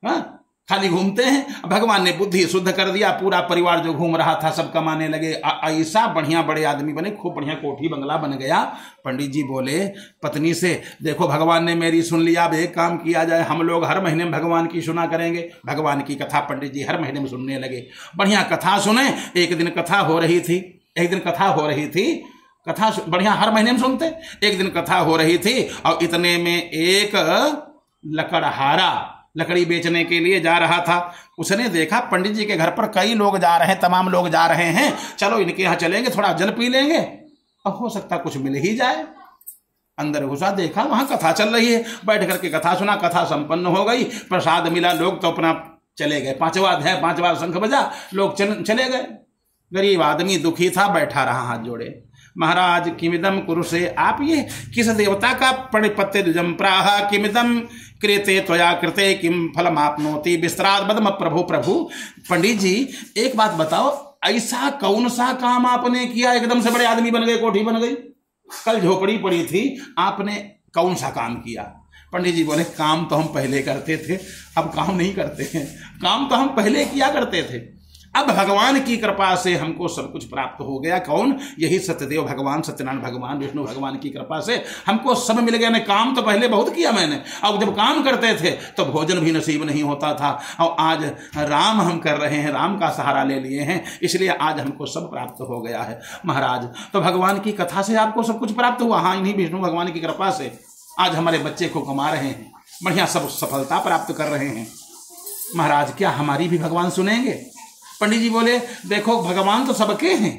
हाँ, खाली घूमते हैं। भगवान ने बुद्धि शुद्ध कर दिया, पूरा परिवार जो घूम रहा था सब कमाने लगे। ऐसा बढ़िया बड़े आदमी बने, खूब बढ़िया कोठी बंगला बन गया। पंडित जी बोले पत्नी से, देखो भगवान ने मेरी सुन लिया, अब एक काम किया जाए, हम लोग हर महीने में भगवान की सुना करेंगे। भगवान की कथा पंडित जी हर महीने में सुनने लगे, बढ़िया कथा सुने। एक दिन कथा हो रही थी, कथा बढ़िया हर महीने में सुनते। एक दिन कथा हो रही थी, और इतने में एक लकड़हारा लकड़ी बेचने के लिए जा रहा था। उसने देखा पंडित जी के घर पर कई लोग जा रहे हैं, तमाम लोग जा रहे हैं, चलो इनके यहाँ चलेंगे, थोड़ा जल पी लेंगे, और हो सकता कुछ मिल ही जाए। अंदर घुसा, देखा वहां कथा चल रही है, बैठ करके कथा सुना। कथा संपन्न हो गई, प्रसाद मिला, लोग तो अपना चले गए। 5वां अध्याय, 5 बार शंख बजा, लोग चले गए। गरीब आदमी दुखी था, बैठा रहा हाथ जोड़े। महाराज किमिदम कुरुसे, आप ये किस देवता का प्रणिपत्य जम्प्राह, किमिदम कृते त्वया कृते किम फलम आपनोति विस्तार बदम प्रभु। प्रभु पंडित जी एक बात बताओ, ऐसा कौन सा काम आपने किया, एकदम से बड़े आदमी बन गए, कोठी बन गई, कल झोपड़ी पड़ी थी, आपने कौन सा काम किया। पंडित जी बोले, काम तो हम पहले करते थे, अब काम नहीं करते हैं, काम तो हम पहले किया करते थे, अब भगवान की कृपा से हमको सब कुछ प्राप्त हो गया। कौन, यही सत्यदेव भगवान, सत्यनारायण भगवान, विष्णु भगवान की कृपा से हमको सब मिल गया। मैं काम तो पहले बहुत किया मैंने, अब जब काम करते थे तो भोजन भी नसीब नहीं होता था, और आज राम हम कर रहे हैं, राम का सहारा ले लिए हैं, इसलिए आज हमको सब प्राप्त हो गया है। महाराज तो भगवान की कथा से आपको सब कुछ प्राप्त हुआ, हाँ, इन्हीं विष्णु भगवान की कृपा से आज हमारे बच्चे को कमा रहे हैं, बढ़िया सब सफलता प्राप्त कर रहे हैं। महाराज क्या हमारी भी भगवान सुनेंगे। पंडित जी बोले, देखो भगवान तो सबके हैं,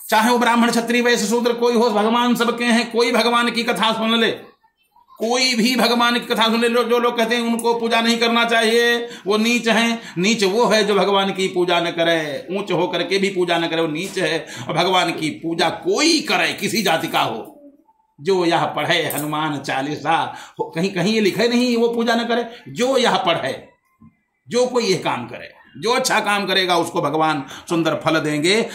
चाहे वो ब्राह्मण क्षत्रिय वैश्य शूद्र कोई हो, भगवान सबके हैं। कोई भगवान की कथा सुन ले, कोई भी भगवान की कथा सुन ले। जो लोग कहते हैं उनको पूजा नहीं करना चाहिए, वो नीच हैं। नीच वो है जो भगवान की पूजा न करे, ऊंच हो करके भी पूजा न करे, वो नीच है। और भगवान की पूजा कोई करे, किसी जाति का हो, जो यह पढ़े हनुमान चालीसा, कहीं कहीं ये लिखे नहीं वो पूजा न करे, जो यह पढ़े, जो कोई यह काम करे, जो अच्छा काम करेगा उसको भगवान सुंदर फल देंगे।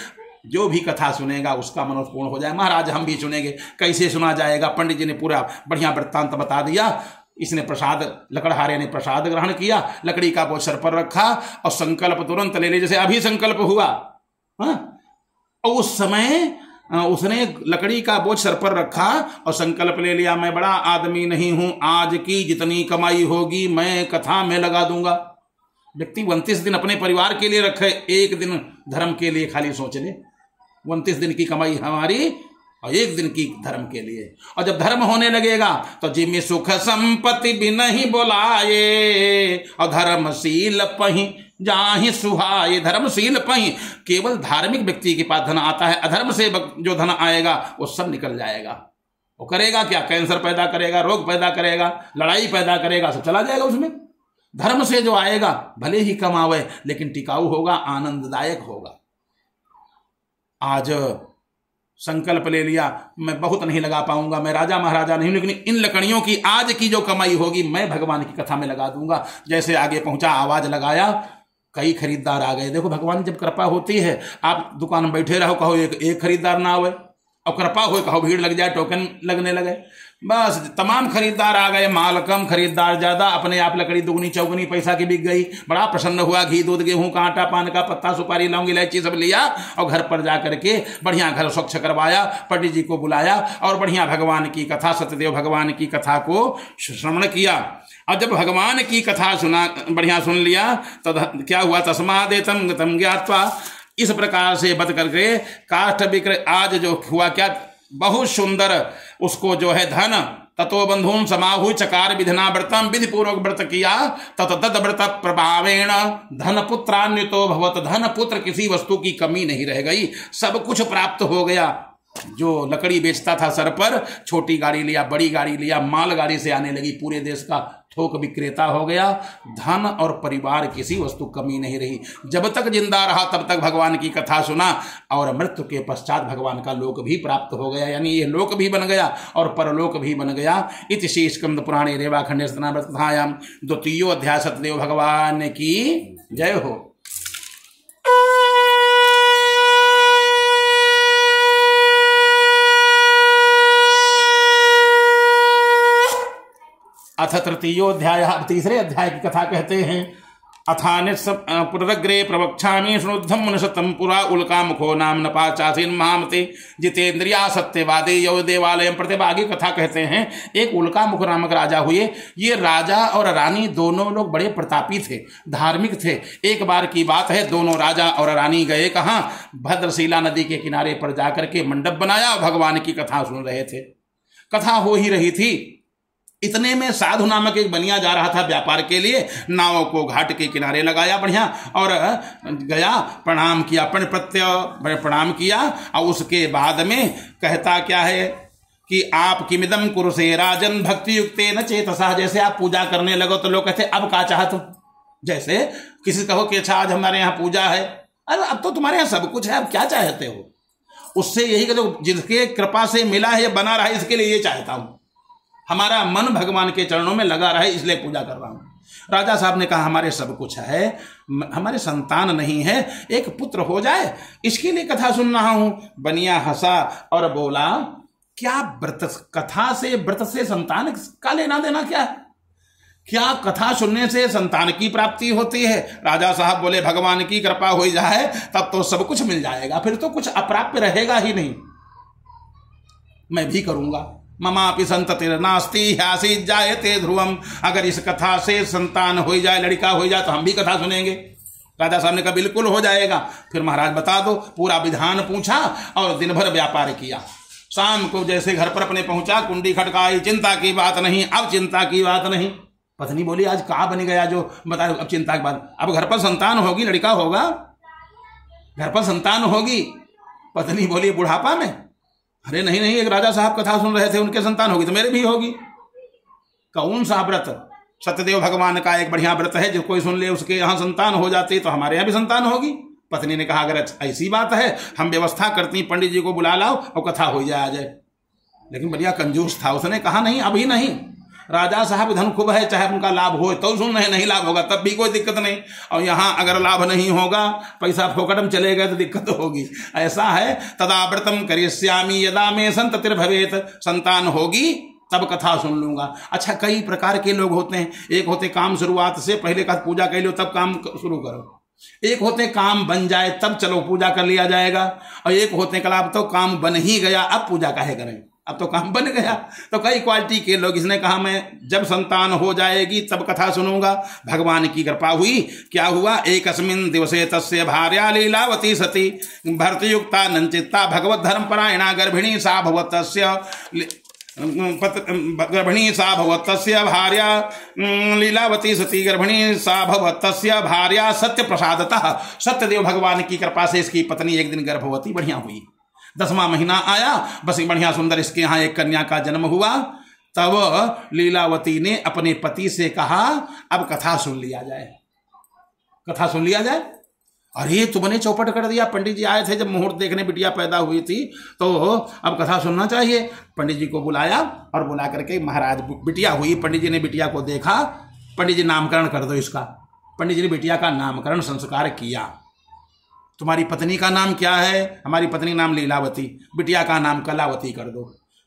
जो भी कथा सुनेगा उसका मनोरथ पूर्ण हो जाए। महाराज हम भी सुनेंगे, कैसे सुना जाएगा? पंडित जी ने पूरा बढ़िया वृत्तांत बता दिया। इसने प्रसाद, लकड़हारे ने प्रसाद ग्रहण किया, लकड़ी का बोझ सर पर रखा और संकल्प तुरंत ले ले, जैसे अभी संकल्प हुआ। और उस समय उसने लकड़ी का बोझ सर पर रखा और संकल्प ले लिया, मैं बड़ा आदमी नहीं हूं, आज की जितनी कमाई होगी मैं कथा में लगा दूंगा। व्यक्ति 29 दिन अपने परिवार के लिए रखे, एक दिन धर्म के लिए खाली सोच ले। 29 दिन की कमाई हमारी और एक दिन की धर्म के लिए। और जब धर्म होने लगेगा तो जिम्मे सुख संपत्ति भी नहीं बोलाए और धर्मशील पही जाहि सुहाए। धर्मशील पही, केवल धार्मिक व्यक्ति के पास धन आता है, अधर्म से जो धन आएगा वो सब निकल जाएगा। वो करेगा क्या? कैंसर पैदा करेगा, रोग पैदा करेगा, लड़ाई पैदा करेगा, सब चला जाएगा उसमें। धर्म से जो आएगा भले ही कम आवे लेकिन टिकाऊ होगा, आनंददायक होगा। आज संकल्प ले लिया, मैं बहुत नहीं लगा पाऊंगा, मैं राजा महाराजा नहीं, लेकिन इन लकड़ियों की आज की जो कमाई होगी मैं भगवान की कथा में लगा दूंगा। जैसे आगे पहुंचा, आवाज लगाया, कई खरीदार आ गए। देखो भगवान जब कृपा होती है, आप दुकान में बैठे रहो, कहो एक खरीदार ना आवे, और कृपा हो कहो भीड़ लग जाए, टोकन लगने लगे, बस तमाम खरीदार आ गए। माल कम, खरीदार ज्यादा, अपने आप लकड़ी दुगनी चौगुनी पैसा की बिक गई। बड़ा प्रसन्न हुआ। घी, दूध, गेहूं का आटा, पान का पत्ता, सुपारी, लौंग, इलायची सब लिया और घर पर जा करके बढ़िया घर स्वच्छ करवाया, पंडित जी को बुलाया और बढ़िया भगवान की कथा, सत्यदेव भगवान की कथा को श्रवण किया। और जब भगवान की कथा सुना, बढ़िया सुन लिया, तो क्या हुआ? तस्मादेतम गतम ज्ञात्वा, इस प्रकार से बद करके काष्ठ विक्रय, आज जो हुआ क्या, बहुत सुंदर उसको जो है धन, ततो बंधुन समाहु चकार विधिना व्रतम, विधि पूर्वक व्रत किया, तद व्रत प्रभावेण धन पुत्रान्वितो भवत। धन पुत्र, किसी वस्तु की कमी नहीं रह गई, सब कुछ प्राप्त हो गया। जो लकड़ी बेचता था सर पर, छोटी गाड़ी लिया, बड़ी गाड़ी लिया, माल गाड़ी से आने लगी, पूरे देश का थोक विक्रेता हो गया। धन और परिवार, किसी वस्तु कमी नहीं रही। जब तक जिंदा रहा तब तक भगवान की कथा सुना और मृत्यु के पश्चात भगवान का लोक भी प्राप्त हो गया, यानी ये लोक भी बन गया और परलोक भी बन गया। इति श्री स्कंद पुराणे रेवाखंडे स्नाव्रत कथायाम द्वितीयो अध्याय। सत्यदेव भगवान की जय हो। अथ तृतीयोध्याय, तीसरे अध्याय की कथा कहते हैं। अथानित पुरग्रे प्रवक्षामि शृणुद्धम मुनिशतम पुरा उल्का मुखो नाम नपाचासीन महामते जितेंद्रिया सत्यवादे यो देवालय प्रतिभागी। कथा कहते हैं एक उल्का मुख नामक राजा हुए। ये राजा और रानी दोनों लोग बड़े प्रतापी थे, धार्मिक थे। एक बार की बात है, दोनों राजा और रानी गए कहाँ? भद्रशिला नदी के किनारे पर जाकर के मंडप बनाया, भगवान की कथा सुन रहे थे। कथा हो ही रही थी, इतने में साधु नामक एक बनिया जा रहा था व्यापार के लिए, नाव को घाट के किनारे लगाया बढ़िया और गया, प्रणाम किया, प्रणाम किया। और उसके बाद में कहता क्या है कि आप किमिदम कुरुसे राजन भक्ति युक्ते न चेतसा। जैसे आप पूजा करने लगो तो लोग कहते अब क्या चाहते, जैसे किसी कहो कि अच्छा आज हमारे यहाँ पूजा है, अरे अब तो तुम्हारे यहाँ सब कुछ है, अब क्या चाहते हो? उससे यही कि जो जिसके कृपा से मिला है बना रहा है, इसके लिए ये चाहता हूं, हमारा मन भगवान के चरणों में लगा रहे, इसलिए पूजा कर रहा हूं। राजा साहब ने कहा हमारे सब कुछ है, हमारे संतान नहीं है, एक पुत्र हो जाए, इसके लिए कथा सुन रहा हूं। बनिया हंसा और बोला क्या व्रत, कथा से व्रत से संतान का लेना देना क्या है? क्या कथा सुनने से संतान की प्राप्ति होती है? राजा साहब बोले भगवान की कृपा हो जाए तब तो सब कुछ मिल जाएगा, फिर तो कुछ अप्राप्य रहेगा ही नहीं। मैं भी करूंगा। ममापि संततिर्नास्ति ह्यासी जायते ध्रुवम। अगर इस कथा से संतान हो जाए, लड़का हो जाए, तो हम भी कथा सुनेंगे। राजा साहब ने कहा बिल्कुल हो जाएगा। फिर महाराज बता दो, पूरा विधान पूछा और दिन भर व्यापार किया। शाम को जैसे घर पर अपने पहुंचा, कुंडी खटकाई, चिंता की बात नहीं, अब चिंता की बात नहीं। पत्नी बोली आज कहाँ बन गया जो बता, अब चिंता की बात, अब घर पर संतान होगी, लड़का होगा, घर पर संतान होगी। पत्नी बोली बुढ़ापा में? अरे नहीं नहीं, एक राजा साहब कथा सुन रहे थे, उनके संतान होगी तो मेरे भी होगी। कौन सा व्रत? सत्यदेव भगवान का एक बढ़िया व्रत है, जो कोई सुन ले उसके यहाँ संतान हो जाती, तो हमारे यहाँ भी संतान होगी। पत्नी ने कहा अगर ऐसी बात है हम व्यवस्था करती, पंडित जी को बुला लाओ और कथा हो जाए आ जाए। लेकिन बढ़िया कंजूस था, उसने कहा नहीं अभी नहीं, राजा साहब धन खूब है, चाहे उनका लाभ हो तो सुन रहे, नहीं लाभ होगा तब भी कोई दिक्कत नहीं। और यहाँ अगर लाभ नहीं होगा, पैसा फोकटम चले गए तो दिक्कत होगी। ऐसा है, तदा व्रतम करिष्यामि यदा में संततिर भवेत, संतान होगी तब कथा सुन लूंगा। अच्छा, कई प्रकार के लोग होते हैं। एक होते काम शुरुआत से पहले का पूजा कर लो तब काम शुरू करो, एक होते काम बन जाए तब चलो पूजा कर लिया जाएगा, और एक होते कल अब तो काम बन ही गया अब पूजा काहे करें, अब तो काम बन गया। तो कई क्वालिटी के लोग, इसने कहा मैं जब संतान हो जाएगी तब कथा सुनूंगा। भगवान की कृपा हुई, क्या हुआ, एकस्मिन् दिवसे तस्य भार्या लीलावती सती भर्तयुक्ता नंचित्ता भगवत धर्म परायणा गर्भिणी सा भवत् तस्य गर्भिणी सा भवत् तस्य भार्या लीलावती सती गर्भिणी सा भवत् तस्य भार्या सत्य प्रसादतः, सत्यदेव भगवान की कृपा से इसकी पत्नी एक दिन गर्भवती बढ़िया हुई। 10वां महीना आया, बस बढ़िया सुंदर इसके यहाँ एक कन्या का जन्म हुआ। तब लीलावती ने अपने पति से कहा अब कथा सुन लिया जाए, कथा सुन लिया जाए। अरे तुमने चौपट कर दिया, पंडित जी आए थे जब मुहूर्त देखने, बिटिया पैदा हुई थी तो अब कथा सुनना चाहिए। पंडित जी को बुलाया और बुला करके महाराज बिटिया हुई, पंडित जी ने बिटिया को देखा, पंडित जी नामकरण कर दो इसका। पंडित जी ने बिटिया का नामकरण संस्कार किया। तुम्हारी पत्नी का नाम क्या है? हमारी पत्नी का नाम लीलावती, बिटिया का नाम कलावती कर दो,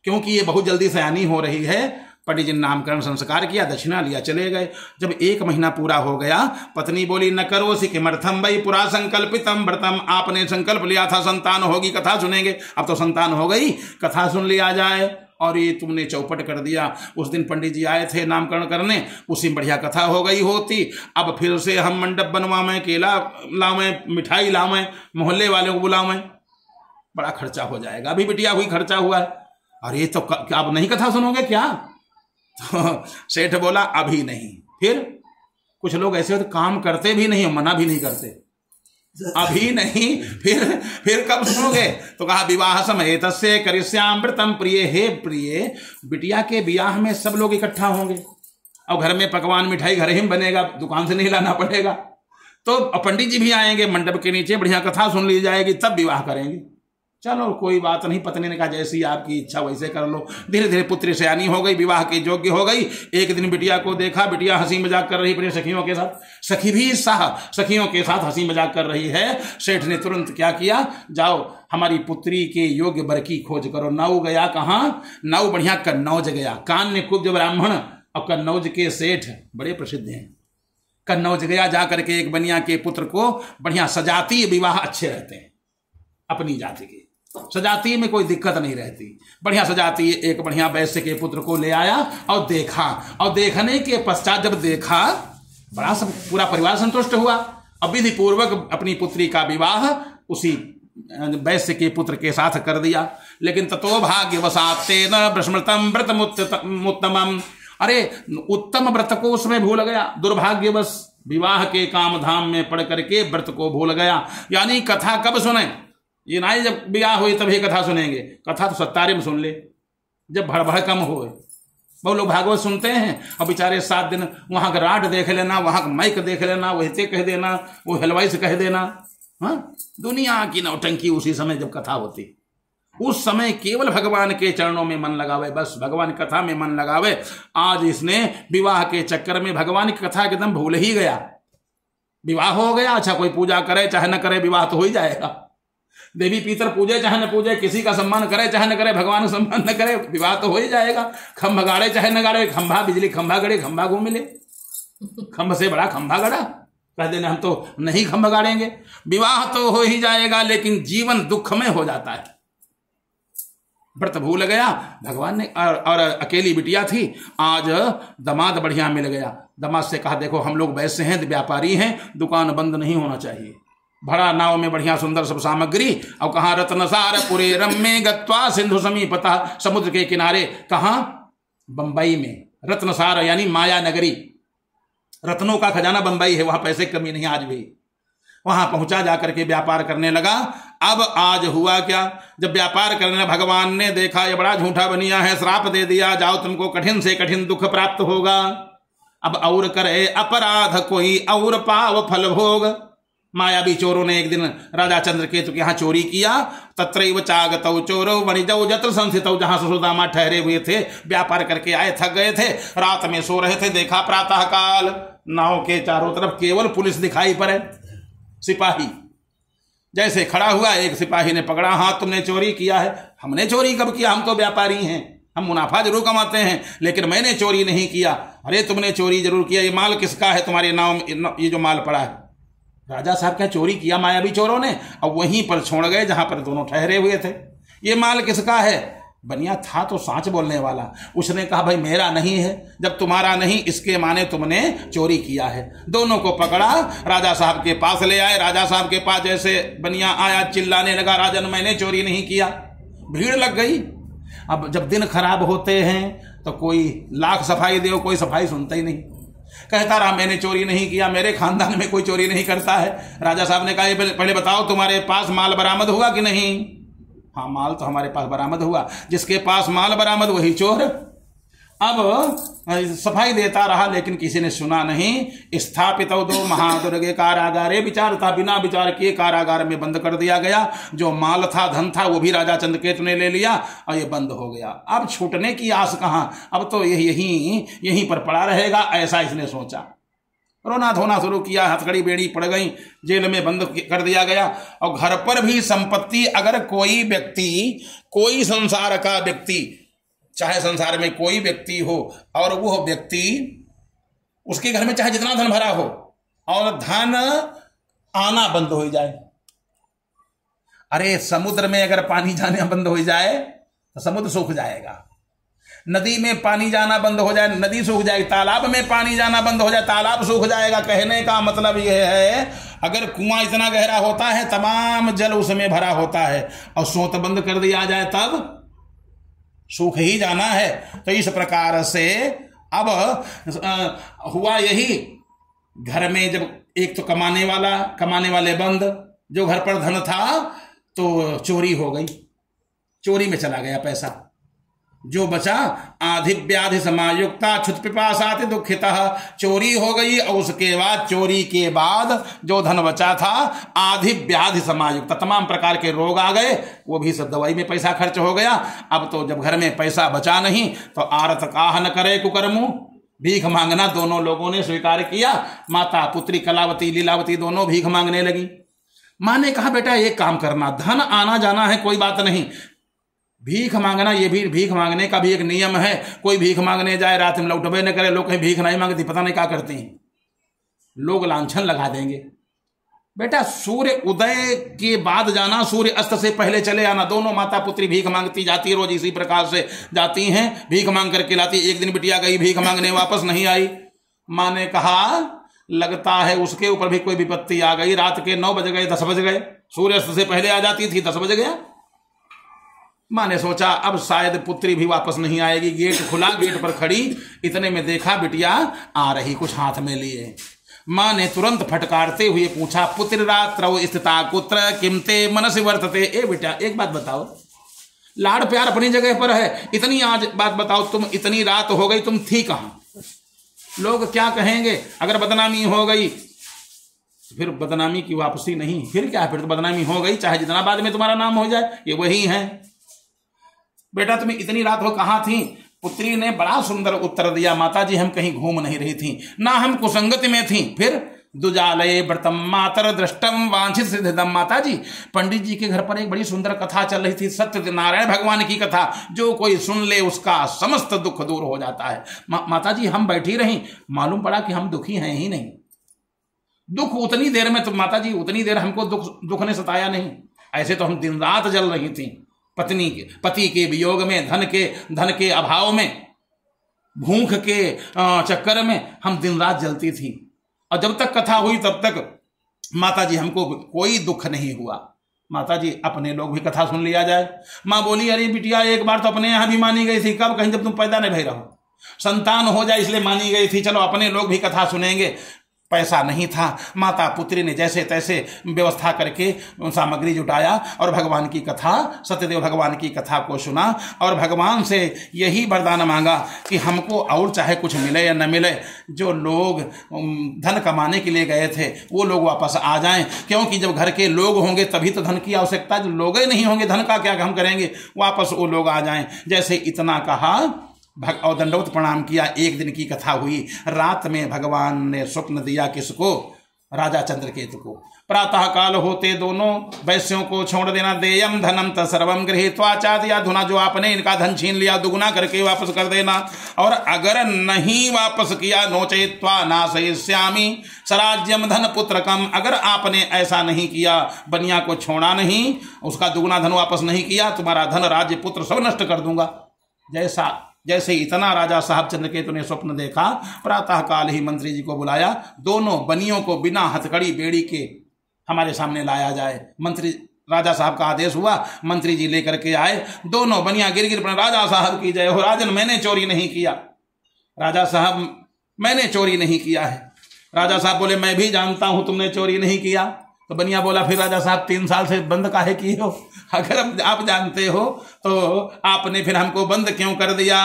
क्योंकि ये बहुत जल्दी सयानी हो रही है। पंडित जी ने नामकरण संस्कार किया, दक्षिणा लिया, चले गए। जब 1 महीना पूरा हो गया, पत्नी बोली न करोसि किमर्थम वै पुरा संकल्पितम व्रतम, आपने संकल्प लिया था संतान होगी कथा सुनेंगे, अब तो संतान हो गई, कथा सुन लिया जाए। और ये तुमने चौपट कर दिया। उस दिन पंडित जी आए थे नामकरण करने, उसी में बढ़िया कथा हो गई होती। अब फिर से हम मंडप बनवावें, केला लावें, मिठाई लावें, मोहल्ले वालों को बुलावें, बड़ा खर्चा हो जाएगा। अभी बिटिया हुई, खर्चा हुआ है। अरे तो क्या अब नहीं कथा सुनोगे क्या? तो सेठ बोला अभी नहीं। फिर कुछ लोग ऐसे होते काम करते भी नहीं, मना भी नहीं करते, अभी नहीं, फिर कब सुनोगे? तो कहा विवाह समय तस्य करिष्याम व्रतम प्रिय, हे प्रिय बिटिया के विवाह में सब लोग इकट्ठा होंगे और घर में पकवान मिठाई घर ही में बनेगा, दुकान से नहीं लाना पड़ेगा। तो पंडित जी भी आएंगे, मंडप के नीचे बढ़िया कथा सुन ली जाएगी, तब विवाह करेंगे। चलो कोई बात नहीं। पत्नी ने कहा जैसी आपकी इच्छा वैसे कर लो। धीरे धीरे पुत्री सयानी हो गई, विवाह के योग्य हो गई। एक दिन बिटिया को देखा, बिटिया हंसी मजाक कर रही अपने सखियों के साथ, सखी भी सखियों के साथ हंसी मजाक कर रही है। सेठ ने तुरंत क्या किया, जाओ हमारी पुत्री के योग्य वर की खोज करो। नाऊ गया कहाँ? नाऊ बढ़िया कन्नौज गया। कान ने खूब जो ब्राह्मण और कन्नौज के सेठ बड़े प्रसिद्ध हैं। कन्नौज गया, जा करके एक बनिया के पुत्र को बढ़िया सजातीय विवाह अच्छे रहते हैं, अपनी जाति के सजाती में कोई दिक्कत नहीं रहती। बढ़िया सजाती एक बढ़िया वैश्य के पुत्र को ले आया और देखा, और देखने के पश्चात जब देखा बड़ा सब पूरा परिवार संतुष्ट हुआ। अब विधि पूर्वक अपनी पुत्री का विवाह उसी वैश्य के पुत्र के साथ कर दिया। लेकिन ततो भाग्यवशात्तेन ब्रस्मृतं व्रतमुत्तमम्, अरे उत्तम व्रत को उसमें भूल गया। दुर्भाग्यवश विवाह के काम धाम में पड़ करके व्रत को भूल गया। यानी कथा कब सुने? ये ना जब ब्याह हुई तभी कथा सुनेंगे। कथा तो सत्तारे में सुन ले, जब भड़भड़ कम हो। बहुत लोग भागवत सुनते हैं और बेचारे 7 दिन वहां का राट देख लेना, वहां का माइक देख लेना, वो हिते कह देना, वो हलवाई से कह देना। हाँ, दुनिया की नौटंकी उसी समय जब कथा होती, उस समय केवल भगवान के चरणों में मन लगावे, बस भगवान की कथा में मन लगावे। आज इसने विवाह के चक्कर में भगवान की कथा एकदम भूल ही गया। विवाह हो गया, अच्छा कोई पूजा करे चाहे न करे, विवाह तो हो ही जाएगा। देवी पीतर पूजे चाहे न पूजे, किसी का सम्मान करे चाहे न करे, भगवान का सम्मान न करे, विवाह तो हो ही जाएगा। खंभ गाड़े चाहे न गाड़े, खंभा बिजली खंभा गड़े, खंभा घूम मिले, खंभ से बड़ा खंभा गड़ा, कह देना हम तो नहीं खंभ गाड़ेंगे। विवाह तो हो ही जाएगा, लेकिन जीवन दुख में हो जाता है। व्रत भूल गया भगवान ने। और अकेली बिटिया थी। आज दामाद बढ़िया मिल गया। दामाद से कहा देखो हम लोग वैसे हैं, व्यापारी हैं, दुकान बंद नहीं होना चाहिए। भरा नाव में बढ़िया सुंदर सब सामग्री, और कहाँ रत्नसार पुरे रम्मे गत्वा सिंधु समीपतः, समुद्र के किनारे। कहाँ? बंबई में। रत्नसार यानी माया नगरी, रत्नों का खजाना बंबई है, वहां पैसे कमी नहीं आज भी। वहां पहुंचा, जाकर के व्यापार करने लगा। अब आज हुआ क्या, जब व्यापार करने भगवान ने देखा ये बड़ा झूठा बनिया है, श्राप दे दिया, जाओ तुमको कठिन से कठिन दुख प्राप्त होगा। अब और करे अपराध कोई और पाव फल भोग, मायावी चोरों ने एक दिन राजा चंद्रकेतु के यहाँ चोरी किया। तत्रैव चागतौ चोरो वणिजौ जत्र संस्थितौ, जहां सुदामा ठहरे हुए थे, व्यापार करके आए, थक गए थे, रात में सो रहे थे, देखा प्रातः काल नाव के चारों तरफ केवल पुलिस दिखाई पड़े, सिपाही। जैसे खड़ा हुआ, एक सिपाही ने पकड़ा, हाँ तुमने चोरी किया है। हमने चोरी कब किया, हम तो व्यापारी हैं, हम मुनाफा जरूर कमाते हैं, लेकिन मैंने चोरी नहीं किया। अरे तुमने चोरी जरूर किया, ये माल किसका है तुम्हारे नाव में, ये जो माल पड़ा है। राजा साहब क्या चोरी किया मायावी चोरों ने, और वहीं पर छोड़ गए जहां पर दोनों ठहरे हुए थे। ये माल किसका है? बनिया था तो सांच बोलने वाला, उसने कहा भाई मेरा नहीं है। जब तुम्हारा नहीं इसके माने तुमने चोरी किया है। दोनों को पकड़ा, राजा साहब के पास ले आए। राजा साहब के पास जैसे बनिया आया, चिल्लाने लगा, राजन मैंने चोरी नहीं किया। भीड़ लग गई। अब जब दिन खराब होते हैं तो कोई लाख सफाई दे, कोई सफाई सुनता ही नहीं। कहता रहा मैंने चोरी नहीं किया, मेरे खानदान में कोई चोरी नहीं करता है। राजा साहब ने कहा पहले बताओ तुम्हारे पास माल बरामद हुआ कि नहीं? हाँ माल तो हमारे पास बरामद हुआ। जिसके पास माल बरामद वही चोर। अब सफाई देता रहा लेकिन किसी ने सुना नहीं। स्थापित दो महादुर्गे कारागारे, विचार था, बिना विचार किए कारागार में बंद कर दिया गया। जो माल था, धन था, वो भी राजा चंद्रकेतु ने ले लिया और ये बंद हो गया। अब छूटने की आस कहां, अब तो यहीं पर पड़ा रहेगा, ऐसा इसने सोचा। रोना धोना शुरू किया, हथकड़ी बेड़ी पड़ गई, जेल में बंद कर दिया गया। और घर पर भी संपत्ति, अगर कोई व्यक्ति, कोई संसार का व्यक्ति, चाहे संसार में कोई व्यक्ति हो और वो व्यक्ति, उसके घर में चाहे जितना धन भरा हो और धन आना बंद हो जाए। अरे समुद्र में अगर पानी जाना बंद हो जाए तो समुद्र सूख जाएगा। नदी में पानी जाना बंद हो जाए, नदी सूख जाएगी। तालाब में पानी जाना बंद हो जाए, तालाब सूख जाएगा। कहने का मतलब यह है, अगर कुआं इतना गहरा होता है, तमाम जल उसमें भरा होता है, और सोत बंद कर दिया जाए तब सूख ही जाना है। तो इस प्रकार से अब हुआ यही। घर में जब एक तो कमाने वाले बंद, जो घर पर धन था तो चोरी हो गई, चोरी में चला गया पैसा। जो बचा आधि व्याधि समायुक्ता क्षुत पिपासाति दुखितः, चोरी हो गई। और उसके बाद, चोरी के बाद जो धन बचा था, आधि व्याधि समायुक्त, तमाम प्रकार के रोग आ गए, वो भी सब दवाई में पैसा खर्च हो गया। अब तो जब घर में पैसा बचा नहीं तो आरत काह न करे कुकर्मु, भीख मांगना दोनों लोगों ने स्वीकार किया। माता पुत्री कलावती लीलावती दोनों भीख मांगने लगी। मां ने कहा बेटा एक काम करना, धन आना जाना है कोई बात नहीं, भीख मांगना, ये भी भीख मांगने का भी एक नियम है। कोई भीख मांगने जाए रात में लौटबे न करे, लोग कहीं भीख नहीं मांगती, पता नहीं क्या करती हैं, लोग लांछन लगा देंगे। बेटा सूर्य उदय के बाद जाना, सूर्य अस्त से पहले चले आना। दोनों माता पुत्री भीख मांगती जाती, रोज इसी प्रकार से जाती हैं, भीख मांग करके लाती। एक दिन बिटिया गई भीख मांगने, वापस नहीं आई। मां ने कहा लगता है उसके ऊपर भी कोई विपत्ति आ गई। रात के 9 बज गए, 10 बज गए, सूर्य अस्त से पहले आ जाती थी, 10 बज गया। मां ने सोचा अब शायद पुत्री भी वापस नहीं आएगी। गेट खुला, गेट पर खड़ी, इतने में देखा बिटिया आ रही, कुछ हाथ में लिए। मां ने तुरंत फटकारते हुए पूछा, पुत्र रात्रौ स्थिता कुत्र किमते मनसि वर्तते। ए बेटा एक बात बताओ, लाड़ प्यार अपनी जगह पर है, इतनी आज बात बताओ, तुम इतनी रात हो गई, तुम थी कहां? लोग क्या कहेंगे? अगर बदनामी हो गई फिर बदनामी की वापसी नहीं, फिर क्या, फिर तो बदनामी हो गई, चाहे जितना बाद में तुम्हारा नाम हो जाए, ये वही है। बेटा तुम इतनी रात हो कहां थी? पुत्री ने बड़ा सुंदर उत्तर दिया, माता जी हम कहीं घूम नहीं रही थी, ना हम कुसंगति में थी। फिर दुजालय व्रतम मातर दृष्टम वांछित सिद्धिदम। माता जी पंडित जी के घर पर एक बड़ी सुंदर कथा चल रही थी, सत्यनारायण भगवान की कथा, जो कोई सुन ले उसका समस्त दुख दूर हो जाता है। माता जी हम बैठी रही, मालूम पड़ा कि हम दुखी हैं ही नहीं। दुख उतनी देर में, तो माता जी उतनी देर हमको दुख ने सताया नहीं। ऐसे तो हम दिन रात जल रही थी, पति के वियोग में, धन के अभाव में, भूख के चक्कर में हम दिन रात जलती थी। और जब तक कथा हुई तब तक माता जी हमको कोई दुख नहीं हुआ। माता जी अपने लोग भी कथा सुन लिया जाए। माँ बोली अरे बिटिया एक बार तो अपने यहाँ भी मानी गई थी, कब? कहीं जब तुम पैदा नहीं भई रहो, संतान हो जाए इसलिए मानी गई थी, चलो अपने लोग भी कथा सुनेंगे। पैसा नहीं था। माता पुत्री ने जैसे तैसे व्यवस्था करके सामग्री जुटाया और भगवान की कथा, सत्यदेव भगवान की कथा को सुना और भगवान से यही वरदान मांगा कि हमको और चाहे कुछ मिले या न मिले, जो लोग धन कमाने के लिए गए थे वो लोग वापस आ जाएं, क्योंकि जब घर के लोग होंगे तभी तो धन की आवश्यकता, जो लोग ही नहीं होंगे धन का क्या हम करेंगे, वापस वो लोग आ जाएं। जैसे इतना कहा और दंडवत प्रणाम किया। एक दिन की कथा हुई, रात में भगवान ने स्वप्न दिया किसको, राजा चंद्रकेतु को। प्रातः काल होते दोनों वैश्यों को छोड़ देना, देयम धनम तत्सर्वम गृहीत्वा चादया धुना, जो आपने इनका धन छीन लिया दुगुना करके वापस कर देना, और अगर नहीं वापस किया नोचयित्वा नाशयिष्यामि सराज्यम धन पुत्रकम, अगर आपने ऐसा नहीं किया, बनिया को छोड़ा नहीं, उसका दुगुना धन वापस नहीं किया, तुम्हारा धन राज्य पुत्र सब नष्ट कर दूंगा। जैसे इतना राजा साहब चंद्रकेतु ने स्वप्न देखा, प्रातः काल ही मंत्री जी को बुलाया, दोनों बनियों को बिना हथकड़ी बेड़ी के हमारे सामने लाया जाए। मंत्री राजा साहब का आदेश हुआ, मंत्री जी लेकर के आए, दोनों बनिया गिर गिर पड़े, राजा साहब की जय हो, राजन मैंने चोरी नहीं किया, राजा साहब मैंने चोरी नहीं किया है। राजा साहब बोले मैं भी जानता हूं तुमने चोरी नहीं किया। तो बनिया बोला फिर राजा साहब 3 साल से बंद काहे किए हो, अगर आप जानते हो तो आपने फिर हमको बंद क्यों कर दिया।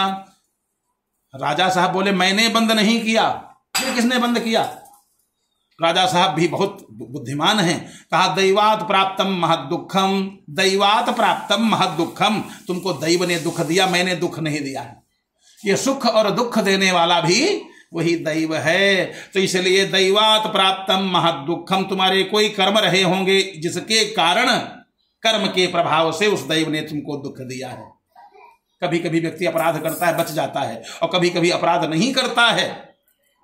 राजा साहब बोले मैंने बंद नहीं किया, फिर किसने बंद किया। राजा साहब भी बहुत बुद्धिमान हैं, कहा दैवात प्राप्तम महद दुखम, दैवात प्राप्तम महद दुखम, तुमको दैव ने दुख दिया, मैंने दुख नहीं दिया है। ये सुख और दुख देने वाला भी वही दैव है। तो इसलिए दैवात प्राप्तम महद दुखम, तुम्हारे कोई कर्म रहे होंगे जिसके कारण, कर्म के प्रभाव से उस दैव ने तुमको दुख दिया है। कभी कभी व्यक्ति अपराध करता है बच जाता है, और कभी कभी अपराध नहीं करता है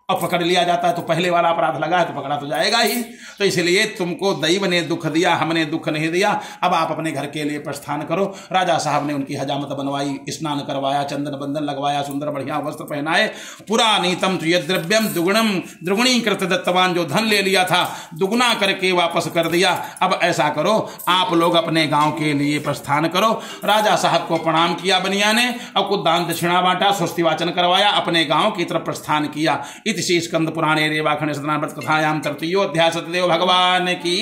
और पकड़ लिया जाता है, तो पहले वाला अपराध लगा है तो पकड़ा तो जाएगा ही। तो इसलिए तुमको दैव ने दुख दिया, हमने दुख नहीं दिया, अब आप अपने घर के लिए प्रस्थान करो। राजा साहब ने उनकी हजामत बनवाई, स्नान करवाया, चंदन बंदन लगवाया, सुंदर बढ़िया वस्त्र पहनाए। पुरा नीतम द्रव्यम दुगुणम द्विगुणीकृत दत्तवान, जो धन ले लिया था दुगुना करके वापस कर दिया। अब ऐसा करो आप लोग अपने गांव के लिए प्रस्थान करो। राजा साहब को प्रणाम किया बनिया ने, और कुछ दान दक्षिणा बांटा, स्वस्ति वाचन करवाया, अपने गांव की तरफ प्रस्थान किया। इति स्कंद पुराणे रेवाखंड सतनाव्रत कथायाम तृतीयो अध्याय। सत्यदेव भगवान की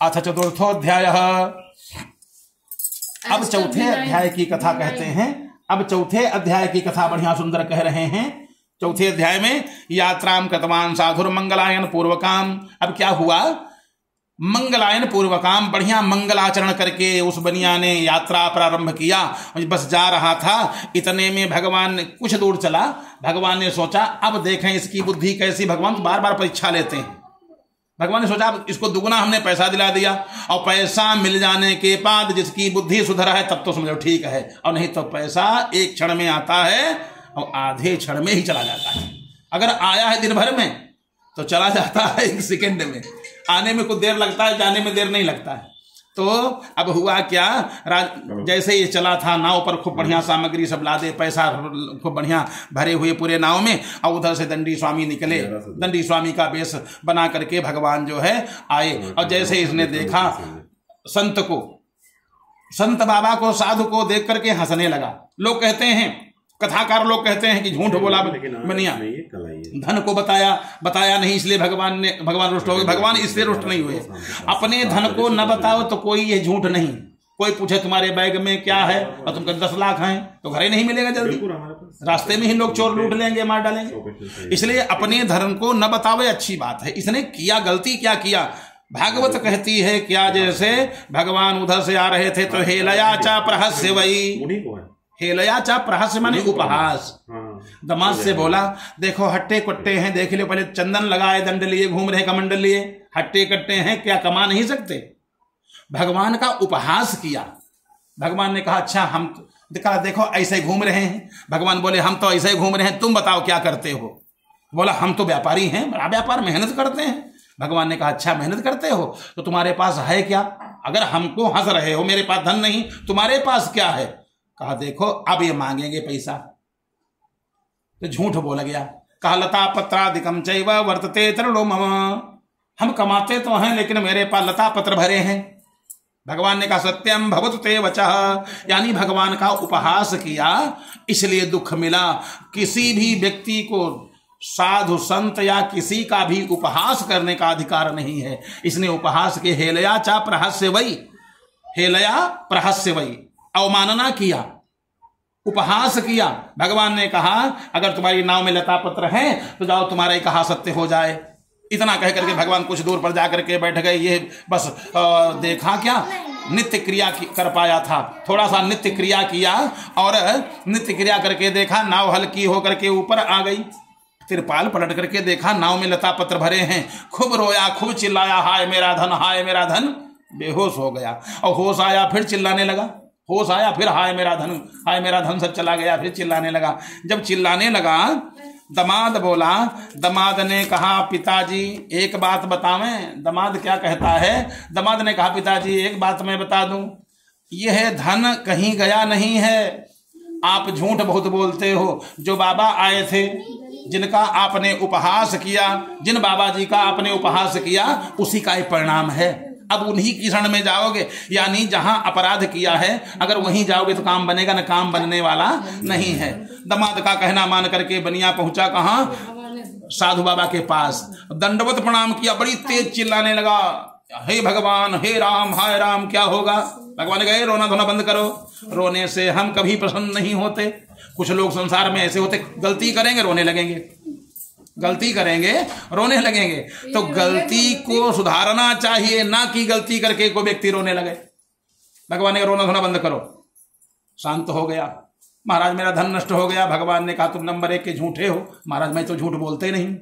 अथ चतुर्थोध्याय। अब चौथे अध्याय की कथा कहते हैं। अब चौथे अध्याय की कथा बढ़िया सुंदर कह रहे हैं। चौथे अध्याय में यात्राम कृतवान साधुर मंगलायन पूर्वकाम। अब क्या हुआ, मंगलायन पूर्वकाम, बढ़िया मंगलाचरण करके उस बनिया ने यात्रा प्रारंभ किया। बस जा रहा था, इतने में भगवान ने कुछ दूर चला, भगवान ने सोचा अब देखें इसकी बुद्धि कैसी। भगवान तो बार बार परीक्षा लेते हैं। भगवान ने सोचा अब इसको दुगुना हमने पैसा दिला दिया, और पैसा मिल जाने के बाद जिसकी बुद्धि सुधरा है तब तो समझो ठीक है, और नहीं तो पैसा एक क्षण में आता है और आधे क्षण में ही चला जाता है। अगर आया है दिन भर में तो चला जाता है 1 सेकंड में। आने में कुछ देर लगता है, जाने में देर नहीं लगता है। तो अब हुआ क्या, जैसे ये चला था, नाव पर खूब बढ़िया सामग्री सब लादे, पैसा खूब बढ़िया भरे हुए पूरे नाव में, और उधर से दंडी स्वामी निकले। दंडी स्वामी का वेश बना करके भगवान जो है आए, और जैसे इसने देखा संत को, संत बाबा को, साधु को देख करके हंसने लगा। लोग कहते हैं, कथाकार लोग कहते हैं कि झूठ बोला बनिया, धन को बताया नहीं, इसलिए भगवान रुष्ट हो गए। भगवान इसलिए रुष्ट नहीं हुए, अपने धन को न बताओ तो कोई ये झूठ नहीं। कोई पूछे तुम्हारे बैग में क्या है और तुमको 10 लाख हैं तो घर ही नहीं मिलेगा जल्दी, रास्ते में ही लोग चोर लूट लेंगे, मार डालेंगे। इसलिए अपने धर्म को न बतावे अच्छी बात है। इसने किया गलती, क्या किया, भागवत कहती है क्या, जैसे भगवान उधर से आ रहे थे तो हेलया चा प्रहस्य वही, हेलया चा प्रहस्य माने उपहास। दमाद से बोला देखो हट्टे कट्टे हैं, देख लो, पहले चंदन लगाए, दंड लिए घूम रहे, कमंडल लिए, हट्टे कट्टे हैं, क्या कमा नहीं सकते। भगवान का उपहास किया। भगवान ने कहा अच्छा हम देखो ऐसे घूम रहे हैं। भगवान बोले हम तो ऐसे घूम रहे हैं, तुम बताओ क्या करते हो। बोला हम तो व्यापारी हैं, बड़ा व्यापार, मेहनत करते हैं। भगवान ने कहा अच्छा मेहनत करते हो तो तुम्हारे पास है क्या। अगर हमको हंस रहे हो, मेरे पास धन नहीं, तुम्हारे पास क्या है। कहा देखो अब ये मांगेंगे पैसा, तो झूठ बोल गया। कहा लता पत्रादिकम चैव वर्तते तरुणो मम, हम कमाते तो हैं लेकिन मेरे पास लता पत्र भरे हैं, भगवान ने कहा सत्यम भवतु ते वचः, यानी भगवान का उपहास किया इसलिए दुख मिला। किसी भी व्यक्ति को साधु संत या किसी का भी उपहास करने का अधिकार नहीं है। इसने उपहास के हेलया चा प्रहस्य वही, हेलया प्रहस्य वही, अवमानना किया, उपहास किया। भगवान ने कहा अगर तुम्हारी नाव में लता पत्र है तो जाओ तुम्हारा ही कहा सत्य हो जाए। इतना कह करके भगवान कुछ दूर पर जाकर के बैठ गए। ये बस देखा क्या, नित्य क्रिया कर पाया था, थोड़ा सा नित्य क्रिया किया और नित्य क्रिया करके देखा नाव हल्की होकर के ऊपर आ गई। तिरपाल पलट करके देखा नाव में लता पत्र भरे हैं। खूब रोया, खूब चिल्लाया, हाय मेरा धन, हाय मेरा धन। बेहोश हो गया और होश आया फिर चिल्लाने लगा, होश आया फिर हाय मेरा धन, हाय मेरा धन सब चला गया। फिर चिल्लाने लगा। जब चिल्लाने लगा दमाद बोला, दमाद ने कहा पिताजी एक बात बतावें। दमाद क्या कहता है, दमाद ने कहा पिताजी एक बात मैं बता दूं, यह धन कहीं गया नहीं है। आप झूठ बहुत बोलते हो। जो बाबा आए थे जिनका आपने उपहास किया, जिन बाबा जी का आपने उपहास किया उसी का एक परिणाम है। अब उन्हीं की शरण में जाओगे, यानी जहां अपराध किया है अगर वहीं जाओगे तो काम बनेगा, न काम बनने वाला नहीं है। दमाद का कहना मान करके बनिया पहुंचा कहां, साधु बाबा के पास। दंडवत प्रणाम किया, बड़ी तेज चिल्लाने लगा, हे भगवान, हे राम, हाय राम, क्या होगा। भगवान कहे रोना धोना बंद करो, रोने से हम कभी प्रसन्न नहीं होते। कुछ लोग संसार में ऐसे होते, गलती करेंगे रोने लगेंगे, गलती करेंगे रोने लगेंगे। तो गलती को सुधारना चाहिए, ना कि गलती करके कोई व्यक्ति रोने लगे। भगवान ने रोना धोना बंद करो, शांत हो गया। महाराज मेरा धन नष्ट हो गया। भगवान ने कहा तुम नंबर 1 के झूठे हो। महाराज मैं तो झूठ बोलते नहीं।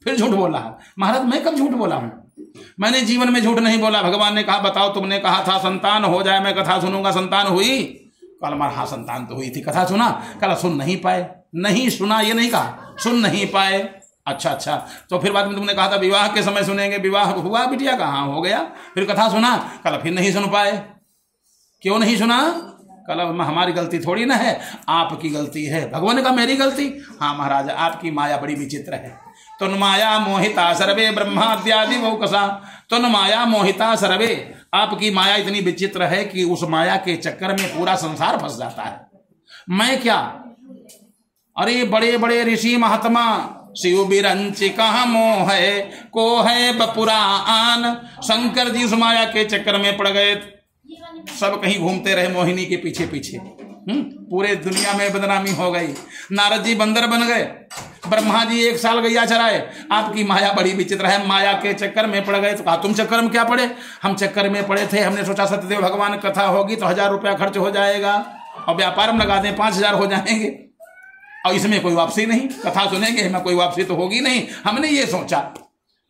फिर झूठ बोल रहा है। महाराज मैं कब झूठ बोला हूं, मैंने जीवन में झूठ नहीं बोला। भगवान ने कहा बताओ तुमने कहा था संतान हो जाए मैं कथा सुनूंगा, संतान हुई? कल मार हाँ संतान तो हुई थी, कथा सुना? कल सुन नहीं पाए। नहीं सुना ये नहीं कहा, सुन नहीं पाए। अच्छा, तो फिर बाद में तुमने कहा था विवाह के समय सुनेंगे, विवाह हुआ बिटिया कहाँ हो गया? फिर कथा सुना, कल फिर नहीं सुन पाए। क्यों नहीं सुना? कल हमारी गलती थोड़ी ना है, आपकी गलती है। भगवान ने कहा मेरी गलती? हाँ महाराज आपकी माया बड़ी विचित्र है। तुन माया मोहिता सर्वे ब्रह्माद्यादि वौकसा, तुन माया मोहिता सर्वे, आपकी माया इतनी विचित्र है कि उस माया के चक्कर में पूरा संसार फंस जाता है। मैं क्या, अरे बड़े बड़े ऋषि महात्मा शिव बिरंच कहाँ मोह है को है बपुरान। शंकर जी उस माया के चक्कर में पड़ गए, सब कहीं घूमते रहे मोहिनी के पीछे पीछे। पूरे दुनिया में बदनामी हो गई। नारद जी बंदर बन गए, ब्रह्मा जी 1 साल गैया चराए। आपकी माया बड़ी विचित्र है, माया के चक्कर में पड़ गए। तो कहा तुम चक्कर में क्या पड़े? हम चक्कर में पड़े थे, हमने सोचा सत्यदेव भगवान कथा होगी तो 1000 रुपया खर्च हो जाएगा और व्यापार में लगा दें 5000 हो जाएंगे और इसमें कोई वापसी नहीं। कथा सुनेंगे इसमें कोई वापसी तो होगी नहीं, हमने ये सोचा,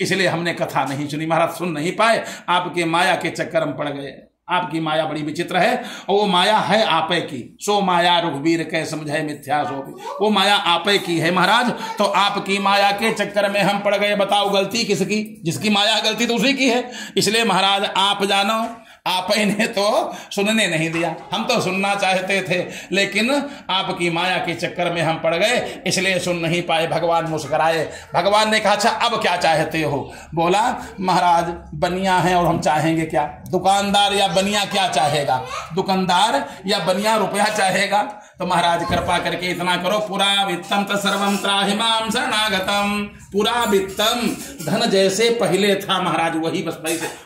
इसलिए हमने कथा नहीं सुनी। महाराज सुन नहीं पाए, आपके माया के चक्कर में पड़ गए। आपकी माया बड़ी विचित्र है और वो माया है आपे की। सो माया रघुवीर कै समझे मिथ्या सो, वो माया आपे की है महाराज। तो आपकी माया के चक्कर में हम पड़ गए। बताओ गलती किसकी? जिसकी माया गलती तो उसी की है। इसलिए महाराज आप जानो, आप ने तो सुनने नहीं दिया, हम तो सुनना चाहते थे लेकिन आपकी माया के चक्कर में हम पड़ गए, इसलिए सुन नहीं पाए। भगवान मुस्कुराए। भगवान ने कहा अच्छा अब क्या चाहते हो? बोला महाराज बनिया है और हम चाहेंगे क्या? दुकानदार या बनिया क्या चाहेगा? दुकानदार या बनिया रुपया चाहेगा? तो महाराज कृपा करके इतना करो, पुरा वित्तम त सर्वम त्राहि माम शरणागतम। पुरा वित्तम, धन जैसे पहले था महाराज वही बस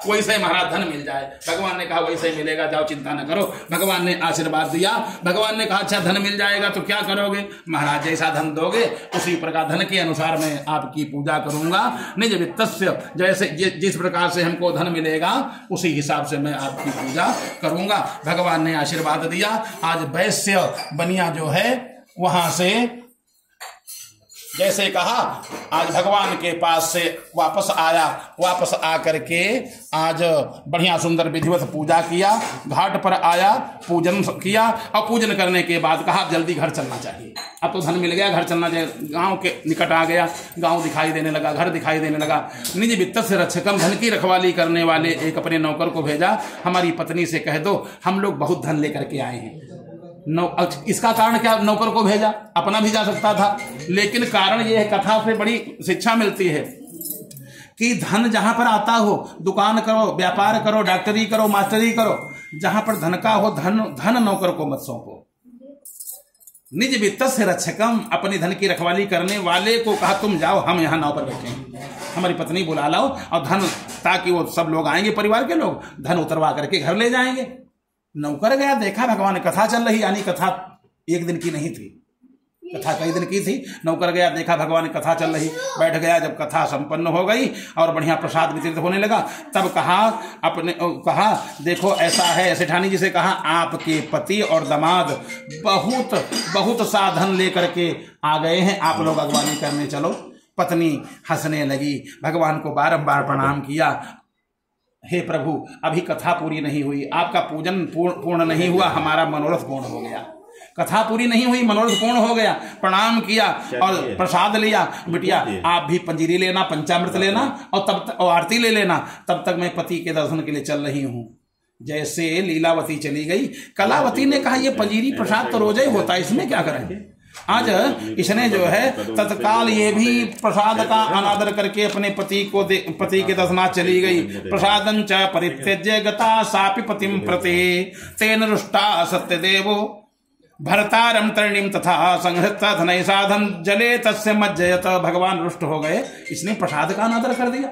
वैसे महाराज धन मिल जाए। भगवान ने कहा वैसे ही मिलेगा, जाओ चिंता न करो। भगवान ने आशीर्वाद दिया। भगवान ने कहा अच्छा धन मिल जाएगा तो क्या करोगे? महाराज जैसा धन दोगे उसी प्रकार धन के अनुसार मैं आपकी पूजा करूंगा। निज वित्तस्य, जैसे जिस प्रकार से हमको धन मिलेगा उसी हिसाब से मैं आपकी पूजा करूंगा। भगवान ने आशीर्वाद दिया। आज वैश्य बनिया जो है वहां से जैसे कहा आज भगवान के पास से वापस आया। वापस आकर के आज बढ़िया सुंदर विधिवत पूजा किया। घाट पर आया, पूजन किया और पूजन करने के बाद कहा जल्दी घर चलना चाहिए। अब तो धन मिल गया, घर चलना चाहिए। गांव के निकट आ गया, गांव दिखाई देने लगा, घर दिखाई देने लगा। निज वित्त से रक्षकम, धन की रखवाली करने वाले एक अपने नौकर को भेजा। हमारी पत्नी से कह दो हम लोग बहुत धन लेकर के आए हैं। इसका कारण क्या? नौकर को भेजा, अपना भी जा सकता था, लेकिन कारण यह है, कथा से बड़ी शिक्षा मिलती है कि धन जहां पर आता हो, दुकान करो, व्यापार करो, डॉक्टरी करो, मास्टरी करो, जहां पर धन का हो, धन नौकर को मत सौंपो। निज वित्त से रक्षकम, अपने धन की रखवाली करने वाले को कहा तुम जाओ, हम यहाँ नाव पर बैठे हैं, हमारी पत्नी बुला लाओ और धन, ताकि वो सब लोग आएंगे, परिवार के लोग, धन उतरवा करके घर ले जाएंगे। नौकर गया, देखा भगवान कथा चल रही, यानी कथा एक दिन की नहीं थी, कथा कई दिन की थी। नौकर गया, देखा भगवान कथा चल रही, बैठ गया। जब कथा संपन्न हो गई और बढ़िया प्रसाद वितरित होने लगा, तब कहा देखो ऐसा है, सेठानी जी से कहा आपके पति और दामाद बहुत बहुत साधन लेकर के आ गए हैं, आप लोग अगवानी करने चलो। पत्नी हंसने लगी, भगवान को बारंबार प्रणाम किया, हे प्रभु अभी कथा पूरी नहीं हुई, आपका पूजन पूर्ण नहीं हुआ, हमारा मनोरथ पूर्ण हो गया। कथा पूरी नहीं हुई, मनोरथ पूर्ण हो गया। प्रणाम किया और प्रसाद लिया। बिटिया आप भी पंजीरी लेना, पंचामृत लेना और तब तक आरती ले लेना, तब तक मैं पति के दर्शन के लिए चल रही हूं। जैसे लीलावती चली गई, कलावती ने कहा ये पंजीरी प्रसाद तो रोज ही होता है, इसमें क्या करें। आज इसने जो है तत्काल ये भी प्रसाद का अनादर करके अपने पति के दर्शनाथ चली गई। प्रसादं च परित्यज्य गता सापि पतिं प्रति तेन रुष्टा सत्यदेवो भरतारम तरणीम तथा संहृत धनय साधन जले तस्य मज्जयत। भगवान रुष्ट हो गए, इसने प्रसाद का अनादर कर दिया।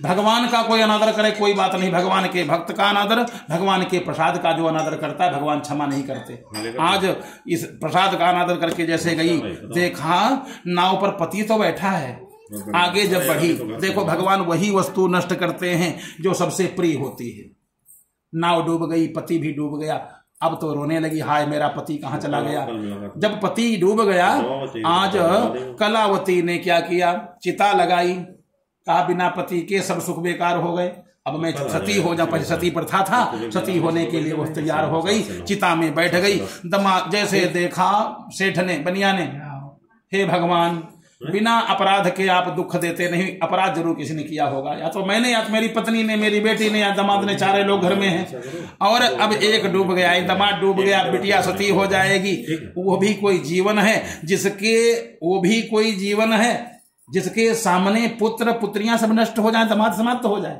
भगवान का कोई अनादर करे कोई बात नहीं, भगवान के भक्त का अनादर, भगवान के प्रसाद का जो अनादर करता है भगवान क्षमा नहीं करते। आज इस प्रसाद का अनादर करके जैसे गई, देखा नाव पर पति तो बैठा है, आगे जब बढ़ी देखो भगवान वही वस्तु नष्ट करते हैं जो सबसे प्रिय होती है। नाव डूब गई, पति भी डूब गया, अब तो रोने लगी, हाय मेरा पति कहाँ चला गया। जब पति डूब गया, आज कलावती ने क्या किया, चिता लगाई, कहा बिना पति के सब सुख बेकार हो गए, अब मैं सती हो जाऊं। पहले सती प्रथा था, सती होने के लिए वो तैयार हो गई, चिता में बैठ गई। जैसे देखा सेठ ने, बनिया ने, हे भगवान बिना अपराध के आप दुख देते नहीं, अपराध जरूर किसी ने किया होगा, या तो मैंने, या तो मेरी पत्नी ने, मेरी बेटी ने, या दामाद ने, चारे लोग घर में हैं। और अब एक डूब गया, एक दामाद डूब गया, बिटिया सती हो जाएगी। वो भी कोई जीवन है जिसके सामने पुत्र पुत्रियां सब नष्ट हो जाए, दामाद समाप्त हो जाए।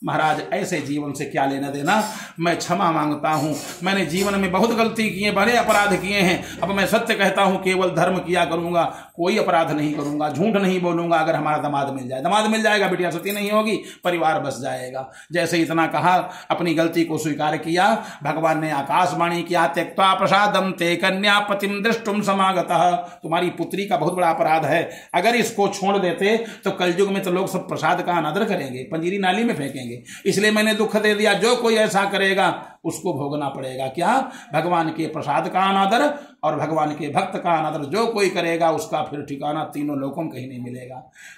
महाराज ऐसे जीवन से क्या लेना देना, मैं क्षमा मांगता हूं, मैंने जीवन में बहुत गलती की है, बड़े अपराध किए हैं। अब मैं सत्य कहता हूं, केवल धर्म किया करूंगा, कोई अपराध नहीं करूंगा, झूठ नहीं बोलूंगा। अगर हमारा दामाद मिल जाए, दामाद मिल जाएगा, बिटिया सती नहीं होगी, परिवार बस जाएगा। जैसे इतना कहा, अपनी गलती को स्वीकार किया, भगवान ने आकाशवाणी किया, त्यक्त्वा प्रसादम ते कन्या पतिम दृष्टुम समागतः। तुम्हारी पुत्री का बहुत बड़ा अपराध है, अगर इसको छोड़ देते तो कलयुग में तो लोग सब प्रसाद का अनादर करेंगे, पंजीरी नाली में फेंकेंगे, इसलिए मैंने दुख दे दिया। जो कोई ऐसा करेगा उसको भोगना पड़ेगा। क्या? भगवान के प्रसाद का अनादर और भगवान के भक्त का अनादर जो कोई करेगा उसका फिर ठिकाना तीनों लोकों में कहीं नहीं मिलेगा।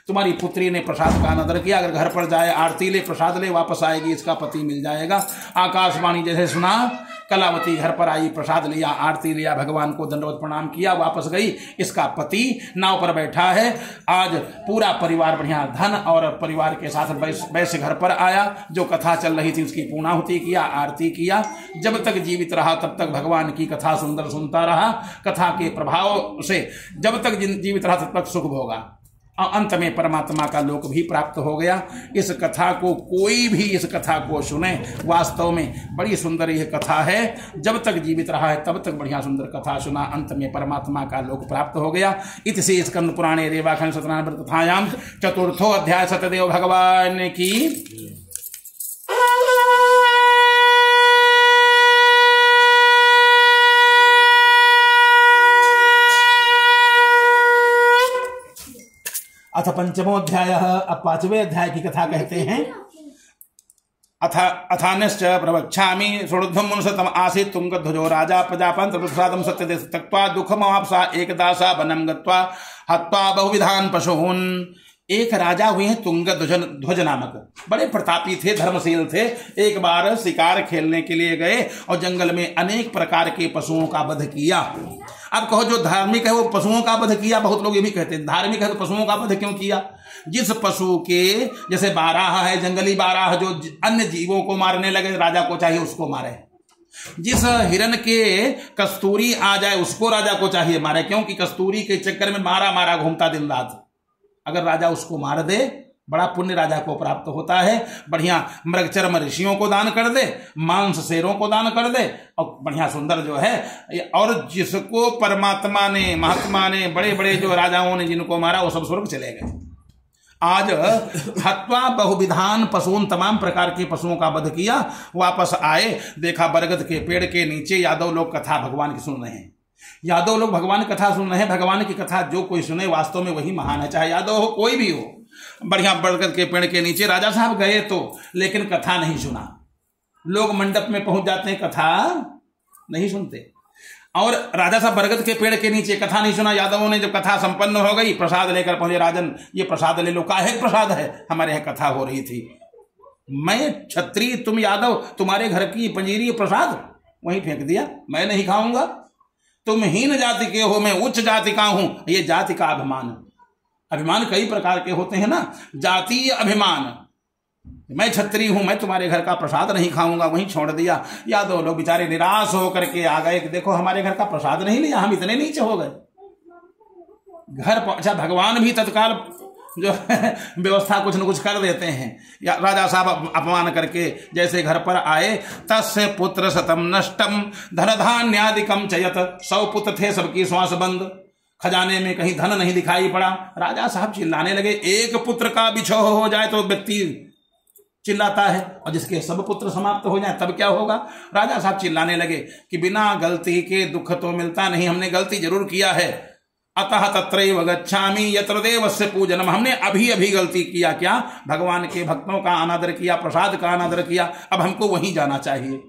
तुम्हारी पुत्री ने प्रसाद का अनादर किया, अगर घर पर जाए आरती ले, प्रसाद ले, वापस आएगी, इसका पति मिल जाएगा। आकाशवाणी जैसे सुना, कलावती घर पर आई, प्रसाद लिया, आरती लिया, भगवान को दंडवत प्रणाम किया, वापस गई। इसका पति नाव पर बैठा है। आज पूरा परिवार बढ़िया धन और परिवार के साथ वैसे घर पर आया। जो कथा चल रही थी उसकी पूर्णाहुति किया, आरती किया। जब तक जीवित रहा तब तक भगवान की कथा सुंदर सुनता रहा। कथा के प्रभाव से जब तक जीवित रहा तब तक सुख भोगा और अंत में परमात्मा का लोक भी प्राप्त हो गया। इस कथा को कोई भी इस कथा को सुने, वास्तव में बड़ी सुंदर यह कथा है। जब तक जीवित रहा है तब तक बढ़िया सुंदर कथा सुना, अंत में परमात्मा का लोक प्राप्त हो गया। इति स्कंद पुराणे रेवाखंड सत्यनारायण कथायाम चतुर्थो अध्याय। सत्यदेव भगवान की अथ पंचमोध्याय। अब पांचवें अध्याय की कथा कहते हैं। अथानश्च प्रवक्ष्यामि सुरध्वं मुनसतम आसीत् तुंगध्वजो राजा प्रजापति प्रसादं सत्यदेव त्यक्त्वा दुःखमवाप्सा एकदासा वनं गत्वा हत्वा बहुविधान पशून्। एक राजा हुए हैं तुंगध्वज नामक, बड़े प्रतापी थे, धर्मशील थे। एक बार शिकार खेलने के लिए गए और जंगल में अनेक प्रकार के पशुओं का वध किया। अब कहो जो धार्मिक है वो पशुओं का वध किया, बहुत लोग ये भी कहते हैं धार्मिक है तो पशुओं का वध क्यों किया। जिस पशु के, जैसे बारह है, जंगली बारह जो अन्य जीवों को मारने लगे, राजा को चाहिए उसको मारे। जिस हिरन के कस्तूरी आ जाए उसको राजा को चाहिए मारे, क्योंकि कस्तूरी के चक्कर में मारा घूमता दिन रात। अगर राजा उसको मार दे बड़ा पुण्य राजा को प्राप्त होता है। बढ़िया मृगचर्म ऋषियों को दान कर दे, मांस शेरों को दान कर दे, और बढ़िया सुंदर जो है, और जिसको परमात्मा ने, महात्मा ने, बड़े बड़े जो राजाओं ने जिनको मारा वो सब स्वर्ग चले गए। आज हत्वा बहुविधान पशुओं, तमाम प्रकार के पशुओं का वध किया, वापस आए, देखा बरगद के पेड़ के नीचे यादव लोग कथा भगवान की सुन रहे हैं। यादव लोग भगवान की कथा सुन रहे हैं। भगवान की कथा जो कोई सुने वास्तव में वही महान है, चाहे यादव हो कोई भी हो। बढ़िया बरगद के पेड़ के नीचे राजा साहब गए तो, लेकिन कथा नहीं सुना। लोग मंडप में पहुंच जाते हैं, कथा नहीं सुनते। और राजा साहब बरगद के पेड़ के नीचे, कथा नहीं सुना। यादवों ने जब कथा संपन्न हो गई, प्रसाद लेकर पहुंचे, राजन ये प्रसाद ले लो। काहे प्रसाद है? हमारे यहाँ कथा हो रही थी। मैं क्षत्रिय, तुम यादव, तुम्हारे घर की पंजीरी प्रसाद वहीं फेंक दिया, मैं नहीं खाऊंगा। तुम हीन जाति के हो, मैं उच्च जाति का हूं। ये जाति का अभिमान, अभिमान कई प्रकार के होते हैं ना, जातीय अभिमान। मैं क्षत्रिय हूं, मैं तुम्हारे घर का प्रसाद नहीं खाऊंगा, वहीं छोड़ दिया। यादव लोग बेचारे निराश होकर के आ गए कि देखो हमारे घर का प्रसाद नहीं लिया, हम इतने नीचे हो गए। घर पहुंचा, भगवान भी तत्काल जो है व्यवस्था कुछ न कुछ कर देते हैं। या राजा साहब अपमान करके जैसे घर पर आए, तस्य पुत्र शतम नष्टम धन धान्यादिकम चयत। 100 पुत्र थे, सबकी श्वास बंद, खजाने में कहीं धन नहीं दिखाई पड़ा। राजा साहब चिल्लाने लगे, एक पुत्र का बिछोह हो जाए तो व्यक्ति चिल्लाता है, और जिसके सब पुत्र समाप्त हो जाए तब क्या होगा। राजा साहब चिल्लाने लगे कि बिना गलती के दुख तो मिलता नहीं, हमने गलती जरूर किया है। अतः तत्रैव गच्छामि यत्र देवस्य पूजनम। हमने अभी अभी गलती किया, क्या? भगवान के भक्तों का अनादर किया, प्रसाद का अनादर किया, अब हमको वहीं जाना चाहिए।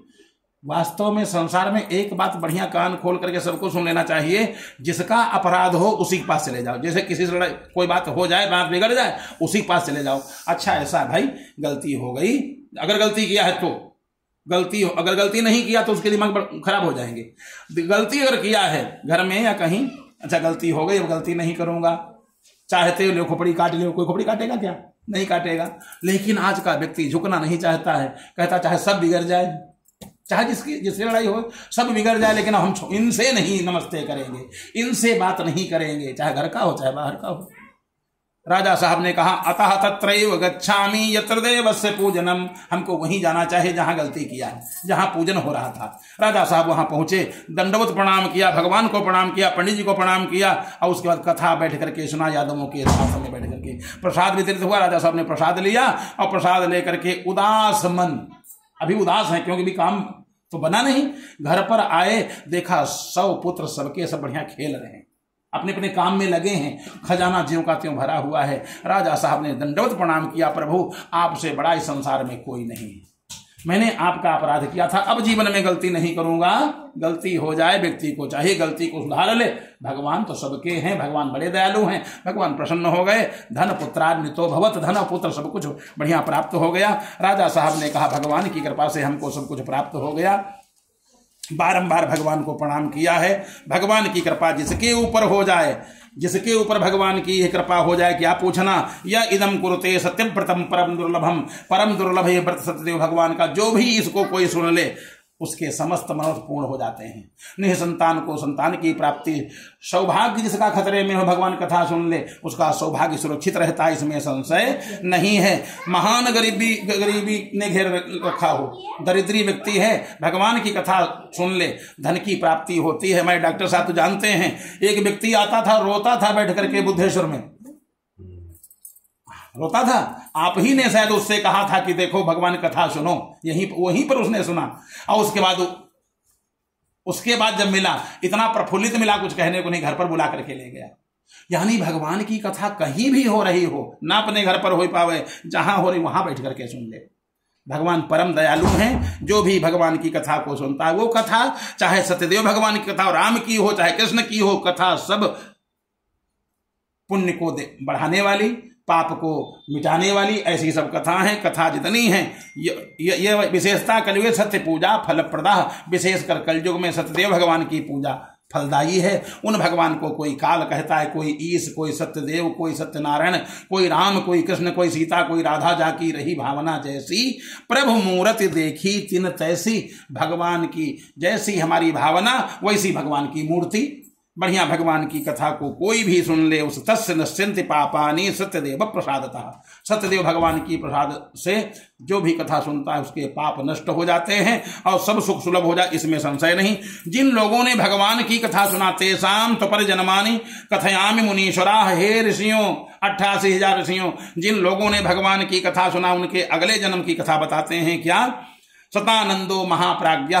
वास्तव में संसार में एक बात बढ़िया कान खोल करके सबको सुन लेना चाहिए, जिसका अपराध हो उसी के पास चले जाओ। जैसे किसी से कोई बात हो जाए, बात बिगड़ जाए, उसी के पास चले जाओ। अच्छा ऐसा भाई गलती हो गई, अगर गलती किया है तो गलती हो, अगर गलती नहीं किया तो उसके दिमाग खराब हो जाएंगे। गलती अगर किया है घर में या कहीं, अच्छा गलती हो गई, अब गलती नहीं करूंगा। चाहते हो खोपड़ी काट लो, कोई खोपड़ी काटेगा क्या? नहीं काटेगा। लेकिन आज का व्यक्ति झुकना नहीं चाहता है, कहता चाहे सब बिगड़ जाए, चाहे जिससे लड़ाई हो सब बिगड़ जाए, लेकिन हम इनसे नहीं नमस्ते करेंगे, इनसे बात नहीं करेंगे, चाहे घर का हो चाहे बाहर का हो। राजा साहब ने कहा अतः तत्रैव गच्छामि यत्र देवस्य पूजनम। हमको वहीं जाना चाहिए जहां गलती किया है, जहां पूजन हो रहा था। राजा साहब वहां पहुंचे, दंडवत प्रणाम किया, भगवान को प्रणाम किया, पंडित जी को प्रणाम किया, और उसके बाद कथा बैठ करके सुना। यादवों के साथ में बैठ करके प्रसाद वितरित हुआ। राजा साहब ने प्रसाद लिया, और प्रसाद लेकर के उदास मन, अभी उदास है क्योंकि भी काम तो बना नहीं। घर पर आए, देखा 100 पुत्र सबके सब बढ़िया खेल रहे हैं, अपने अपने काम में लगे हैं, खजाना ज्यों का त्यों भरा हुआ है। राजा साहब ने दंडवत प्रणाम किया, प्रभु आपसे बड़ा इस संसार में कोई नहीं है, मैंने आपका अपराध किया था, अब जीवन में गलती नहीं करूंगा। गलती हो जाए व्यक्ति को चाहिए गलती को सुधार ले। भगवान तो सबके हैं, भगवान बड़े दयालु हैं, भगवान प्रसन्न हो गए। धन पुत्रान्वितो भवत, धन पुत्र सब कुछ बढ़िया प्राप्त हो गया। राजा साहब ने कहा भगवान की कृपा से हमको सब कुछ प्राप्त हो गया। बारंबार भगवान को प्रणाम किया है। भगवान की कृपा जिसके ऊपर हो जाए, जिसके ऊपर भगवान की यह कृपा हो जाए, क्या पूछना। या इदम कुरुते सत्यव्रतम परम दुर्लभम, परम दुर्लभ ये व्रत सत्यदेव भगवान का। जो भी इसको कोई सुन ले उसके समस्त मनोरथ पूर्ण हो जाते हैं। निसंतान को संतान की प्राप्ति, सौभाग्य जिसका खतरे में हो भगवान कथा सुन ले उसका सौभाग्य सुरक्षित रहता है, इसमें संशय नहीं है। महान गरीबी ने घेर रखा हो, दरिद्री व्यक्ति है, भगवान की कथा सुन ले धन की प्राप्ति होती है। मैं डॉक्टर साहब तो जानते हैं, एक व्यक्ति आता था, रोता था बैठ करके बुद्धेश्वर में, रोता था। आप ही ने शायद उससे कहा था कि देखो भगवान कथा सुनो, वहीं पर उसने सुना। और उसके बाद जब मिला, इतना प्रफुल्लित मिला, कुछ कहने को नहीं, घर पर बुला करके ले गया। यानी भगवान की कथा कहीं भी हो रही हो, ना अपने घर पर हो पावे, जहां हो रही वहां बैठ करके सुन ले। भगवान परम दयालु हैं, जो भी भगवान की कथा को सुनता है, वो कथा चाहे सत्यदेव भगवान की कथा राम की हो चाहे कृष्ण की हो, कथा सब पुण्य को बढ़ाने वाली, पाप को मिटाने वाली, ऐसी सब कथा हैं। कथा जितनी है ये विशेषता कलयुग सत्य पूजा फलप्रदा, विशेषकर कलयुग में सत्यदेव भगवान की पूजा फलदायी है। उन भगवान को कोई काल कहता है, कोई ईश, कोई सत्यदेव, कोई सत्यनारायण, कोई राम, कोई कृष्ण, कोई सीता, कोई राधा, जाकी रही भावना जैसी, प्रभु मूर्ति देखी तिन तैसी। भगवान की जैसी हमारी भावना वैसी भगवान की मूर्ति। बढ़िया भगवान की कथा को कोई भी सुन ले उस तस्य नश्यन्ति पापानि सत्यदेव प्रसादतः। सत्यदेव भगवान की प्रसाद से जो भी कथा सुनता है उसके पाप नष्ट हो जाते हैं और सब सुख सुलभ हो जाए, इसमें संशय नहीं। जिन लोगों ने भगवान की कथा सुना तेषां त्वपर जन्मानि कथयामि मुनीश्वरा। हे ऋषियों, 88,000 ऋषियों, जिन लोगों ने भगवान की कथा सुना उनके अगले जन्म की कथा बताते हैं। क्या? सतानंदो महाप्राज्ञ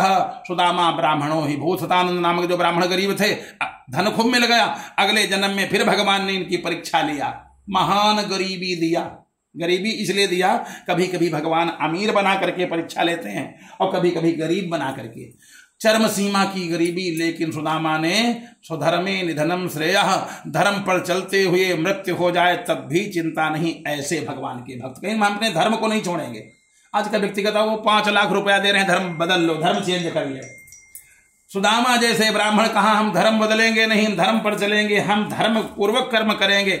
सुदामा ब्राह्मणो ही भूत। सतानंद नामक जो ब्राह्मण गरीब थे, धन खूब मिल गया, अगले जन्म में फिर भगवान ने इनकी परीक्षा लिया, महान गरीबी दिया। गरीबी इसलिए दिया, कभी कभी भगवान अमीर बना करके परीक्षा लेते हैं और कभी कभी गरीब बना करके, चरम सीमा की गरीबी। लेकिन सुदामा ने स्वधर्मे निधनम श्रेयः, धर्म पर चलते हुए मृत्यु हो जाए तब भी चिंता नहीं। ऐसे भगवान के भक्त, कहीं हम अपने धर्म को नहीं छोड़ेंगे। आज का व्यक्ति कहता वो 5 लाख रुपया दे रहे हैं, धर्म बदल लो, धर्म चेंज कर ले। सुदामा जैसे ब्राह्मण कहा हम धर्म बदलेंगे नहीं, धर्म पर चलेंगे, हम धर्म पूर्वक कर्म करेंगे।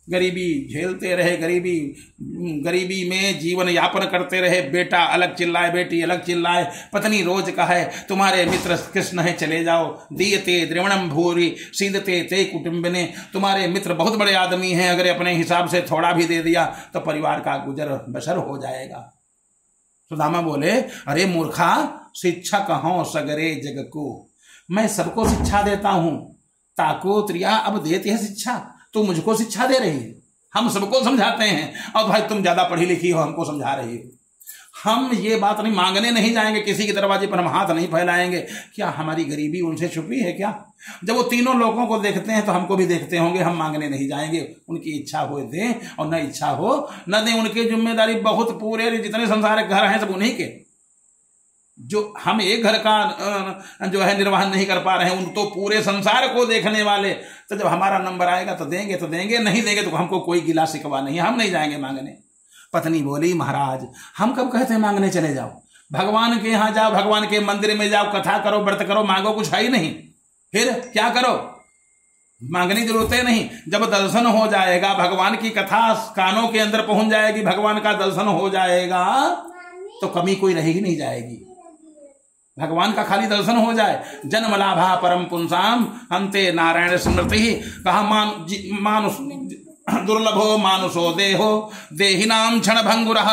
गरीबी झेलते रहे, गरीबी में जीवन यापन करते रहे। बेटा अलग चिल्लाए, बेटी अलग चिल्लाए, पत्नी रोज कहे तुम्हारे मित्र कृष्ण है चले जाओ। दीयते द्रविणम भूरि सीदते ते कुटुंबिने। तुम्हारे मित्र बहुत बड़े आदमी हैं, अगर अपने हिसाब से थोड़ा भी दे दिया तो परिवार का गुजर बसर हो जाएगा। सुदामा बोले, अरे मूर्खा, शिक्षक हूं सगरे जग को, मैं सबको शिक्षा देता हूं। ताको त्रिया अब देती है शिक्षा, तू मुझको शिक्षा दे रही है। हम सबको समझाते हैं और भाई तुम ज्यादा पढ़ी लिखी हो, हमको समझा रही हो। हम ये बात नहीं, मांगने नहीं जाएंगे, किसी के दरवाजे पर हम हाथ नहीं फैलाएंगे। क्या हमारी गरीबी उनसे छुपी है क्या? जब वो तीनों लोगों को देखते हैं तो हमको भी देखते होंगे। हम मांगने नहीं जाएंगे, उनकी इच्छा हो दें और न इच्छा हो न दें। उनकी जिम्मेदारी बहुत, पूरे जितने संसार घर हैं सब उन्हीं के। जो हम एक घर का जो है निर्वहन नहीं कर पा रहे हैं, उन तो पूरे संसार को देखने वाले। तो जब हमारा नंबर आएगा तो देंगे, नहीं देंगे तो हमको कोई गिला शिकवा नहीं, हम नहीं जाएंगे मांगने। पत्नी बोली, महाराज हम कब कहते हैं मांगने चले जाओ? भगवान के यहाँ जाओ, भगवान के मंदिर में जाओ, कथा करो, व्रत करो, मांगो, कुछ है ही नहीं, फिर क्या करो? मांगने की जरूरत है नहीं। जब दर्शन हो जाएगा, भगवान की कथा कानों के अंदर पहुंच जाएगी, भगवान का दर्शन हो जाएगा तो कमी कोई रही नहीं जाएगी। भगवान का खाली दर्शन हो जाए। जन्म लाभा परम पुंसाम अंते नारायण स्मृति। कहा मानुष दुर्लभो मानुषो देहो देहिनाम क्षण भंगुरः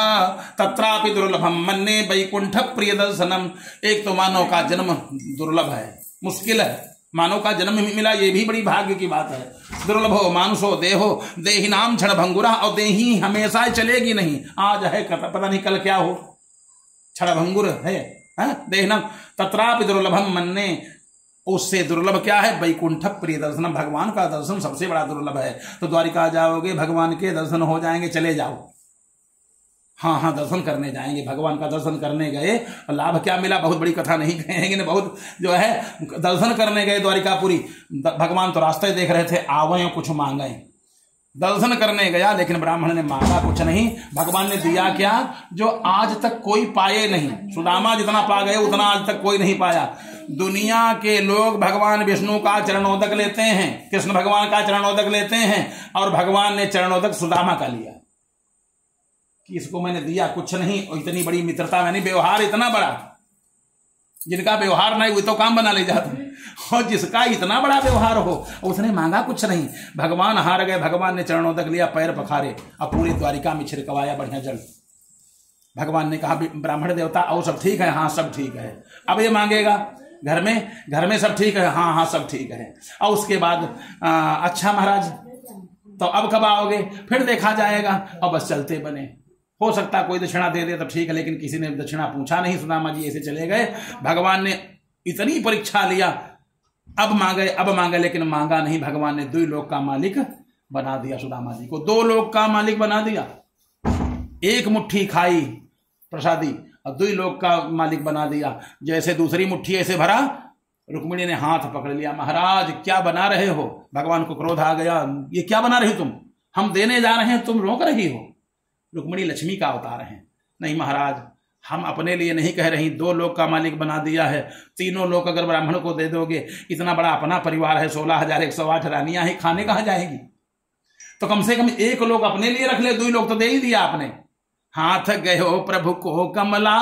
तत्रापि दुर्लभम मन्ने वैकुंठ प्रिय दर्शनम। एक तो मानव का जन्म दुर्लभ है, मुश्किल है। मानव का जन्म मिला ये भी बड़ी भाग्य की बात है। दुर्लभो मानुषो देहो देहिनाम क्षण भंगुरः। और देही हमेशा चलेगी नहीं, आज है पता नहीं कल क्या हो, क्षण भंगुर है देहिनाम। तत्रापि दुर्लभम मन्ने, उससे दुर्लभ क्या है? वैकुंठ प्रिय दर्शनम, भगवान का दर्शन सबसे बड़ा दुर्लभ है। तो द्वारिका जाओगे, भगवान के दर्शन हो जाएंगे, चले जाओ। हाँ, दर्शन करने जाएंगे, भगवान का दर्शन करने गए, लाभ क्या मिला? बहुत बड़ी कथा नहीं कहेंगे, बहुत जो है दर्शन करने गए द्वारिकापुरी, भगवान तो रास्ते देख रहे थे, आवे कुछ मांगे। दर्शन करने गया लेकिन ब्राह्मण ने मांगा कुछ नहीं। भगवान ने दिया क्या? जो आज तक कोई पाए नहीं। सुदामा जितना पा गए उतना आज तक कोई नहीं पाया। दुनिया के लोग भगवान विष्णु का चरणोदक लेते हैं, कृष्ण भगवान का चरणोदक लेते हैं, और भगवान ने चरणोदक सुदामा का लिया कि इसको मैंने दिया कुछ नहीं, और इतनी बड़ी मित्रता, मैंने व्यवहार इतना बड़ा। जिनका व्यवहार नहीं वो तो काम बना ले जाते, और जिसका इतना बड़ा व्यवहार हो उसने मांगा कुछ नहीं। भगवान हार गए, भगवान ने चरणोदक लिया, पैर पखारे और पूरी द्वारिका में छिड़कवाया बढ़िया जल। भगवान ने कहा ब्राह्मण देवता और सब ठीक है? हाँ सब ठीक है। अब ये मांगेगा घर में सब ठीक है? हाँ सब ठीक है। और उसके बाद अच्छा महाराज तो अब कब आओगे? फिर देखा जाएगा। और बस चलते बने। हो सकता कोई दक्षिणा दे दे तो ठीक है, लेकिन किसी ने दक्षिणा पूछा नहीं। सुदामा जी ऐसे चले गए। भगवान ने इतनी परीक्षा लिया, अब मांगे लेकिन मांगा नहीं। भगवान ने 2 लोक का मालिक बना दिया सुदामा जी को, 2 लोक का मालिक बना दिया। 1 मुट्ठी खाई प्रसादी और 2 लोक का मालिक बना दिया। जैसे दूसरी मुट्ठी ऐसे भरा, रुक्मिणी ने हाथ पकड़ लिया। महाराज क्या बना रहे हो? भगवान को क्रोध आ गया, ये क्या बना रही तुम? हम देने जा रहे हैं, तुम रोक रही हो। रुक्मिणी लक्ष्मी का अवतार है। नहीं महाराज, हम अपने लिए नहीं कह रही, 2 लोक का मालिक बना दिया है। 3 लोक अगर ब्राह्मण को दे दोगे, इतना बड़ा अपना परिवार है, 16,108 रानियां ही, खाने कहां जाएगी? तो कम से कम 1 लोक अपने लिए रख ले, 2 लोक तो दे ही दिया आपने। हाथ गयो प्रभु को कमला,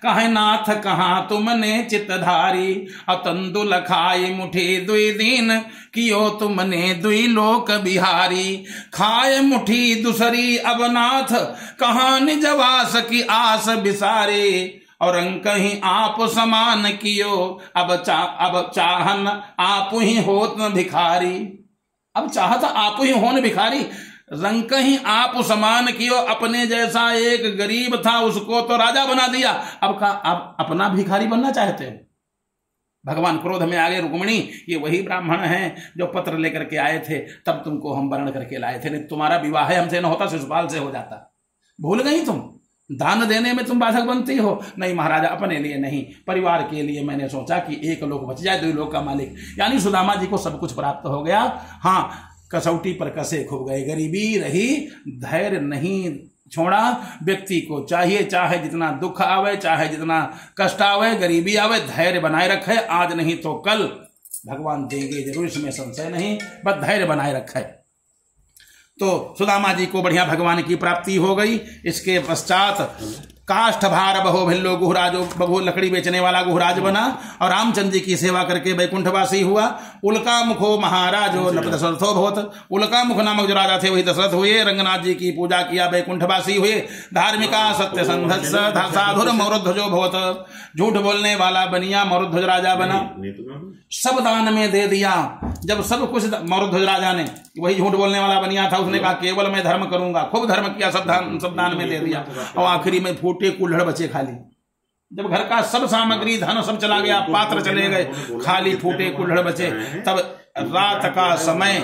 कहे नाथ कहाँ तुमने चितधारी। अतंदु लखाई मुठी दुई दीन, कियो तुमने दुई लोक बिहारी। खाए मुठी दूसरी अब नाथ, कहाँ निजवास की आस बिसारे। और कहीं आप समान कियो, अब चाहन आप ही होत भिखारी। अब चाहता आप ही होन भिखारी, रंग कहीं आप समान कियो। अपने जैसा एक गरीब था उसको तो राजा बना दिया, अब अपना भिखारी बनना चाहते हो। भगवान क्रोध में आगे, रुक्मिणी ये वही ब्राह्मण हैं जो पत्र लेकर के आए थे, तब तुमको हम वर्ण करके लाए थे, नहीं तुम्हारा विवाह हमसे न होता, शिशुपाल से हो जाता। भूल गई तुम? दान देने में तुम बाधक बनती हो। नहीं महाराज, अपने लिए नहीं, परिवार के लिए मैंने सोचा कि एक लोक बच जाए, 2 लोक का मालिक। यानी सुदामा जी को सब कुछ प्राप्त हो गया। हाँ, कसौटी पर कसे खूब गए, गरीबी रही, धैर्य नहीं छोड़ा। व्यक्ति को चाहिए, चाहे जितना दुख आवे, चाहे जितना कष्ट आवे, गरीबी आवे, धैर्य बनाए रखे। आज नहीं तो कल भगवान देंगे जरूर, इसमें संशय नहीं, बस धैर्य बनाए रखे। तो सुदामा जी को बढ़िया भगवान की प्राप्ति हो गई। इसके पश्चात काष्ठ भार बहो भिल्लो गुहराजो, बहो लकड़ी बेचने वाला गुहराज बना और रामचंद्र जी की सेवा करके वैकुंठवासी हुआ। उल्का मुखो महाराजो नप दशरथो भवत। उल्का मुख नामक जो राजा थे वही दशरथ हुए। रंगनाथ जी की पूजा किया, वैकुंठवासी हुए। धार्मिका सत्य संधत्स साधुर मौरध्वजो भवत। झूठ बोलने वाला बनिया मौरध्वज राजा बना, सब दान में दे दिया। जब सब कुछ मौरध्वज राजा ने, वही झूठ बोलने वाला बनिया था, उसने कहा केवल मैं धर्म करूंगा, खूब धर्म किया, सब दान में दे दिया। और आखिरी में फूटे कुल्हड़ बचे खाली। जब घर का सब सामग्री धन सब चला गया, पात्र चले गए, खाली फूटे कुल्हड़ बचे, तब रात का समय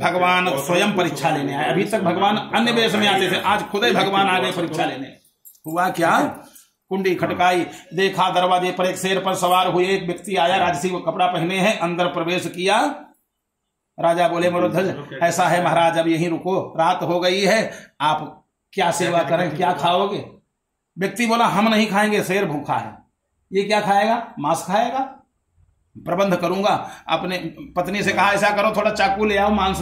भगवान स्वयं परीक्षा लेने आए। अभी तक भगवान अन्य वेश में आते थे, आज खुद ही भगवान आ गए परीक्षा लेने। हुआ क्या? कुंडी खटकाई, देखा दरवाजे पर एक शेर पर सवार हुए एक व्यक्ति आया, राजसी कपड़ा पहने हैं, अंदर प्रवेश किया। राजा बोले मरुध्वज ऐसा है महाराज, अब यहीं रुको, रात हो गई है, आप क्या सेवा करें, क्या खाओगे? व्यक्ति बोला हम नहीं खाएंगे, शेर भूखा है। ये क्या खाएगा? मांस खाएगा। प्रबंध करूंगा। अपने पत्नी से कहा ऐसा करो, थोड़ा चाकू ले आओ, मांस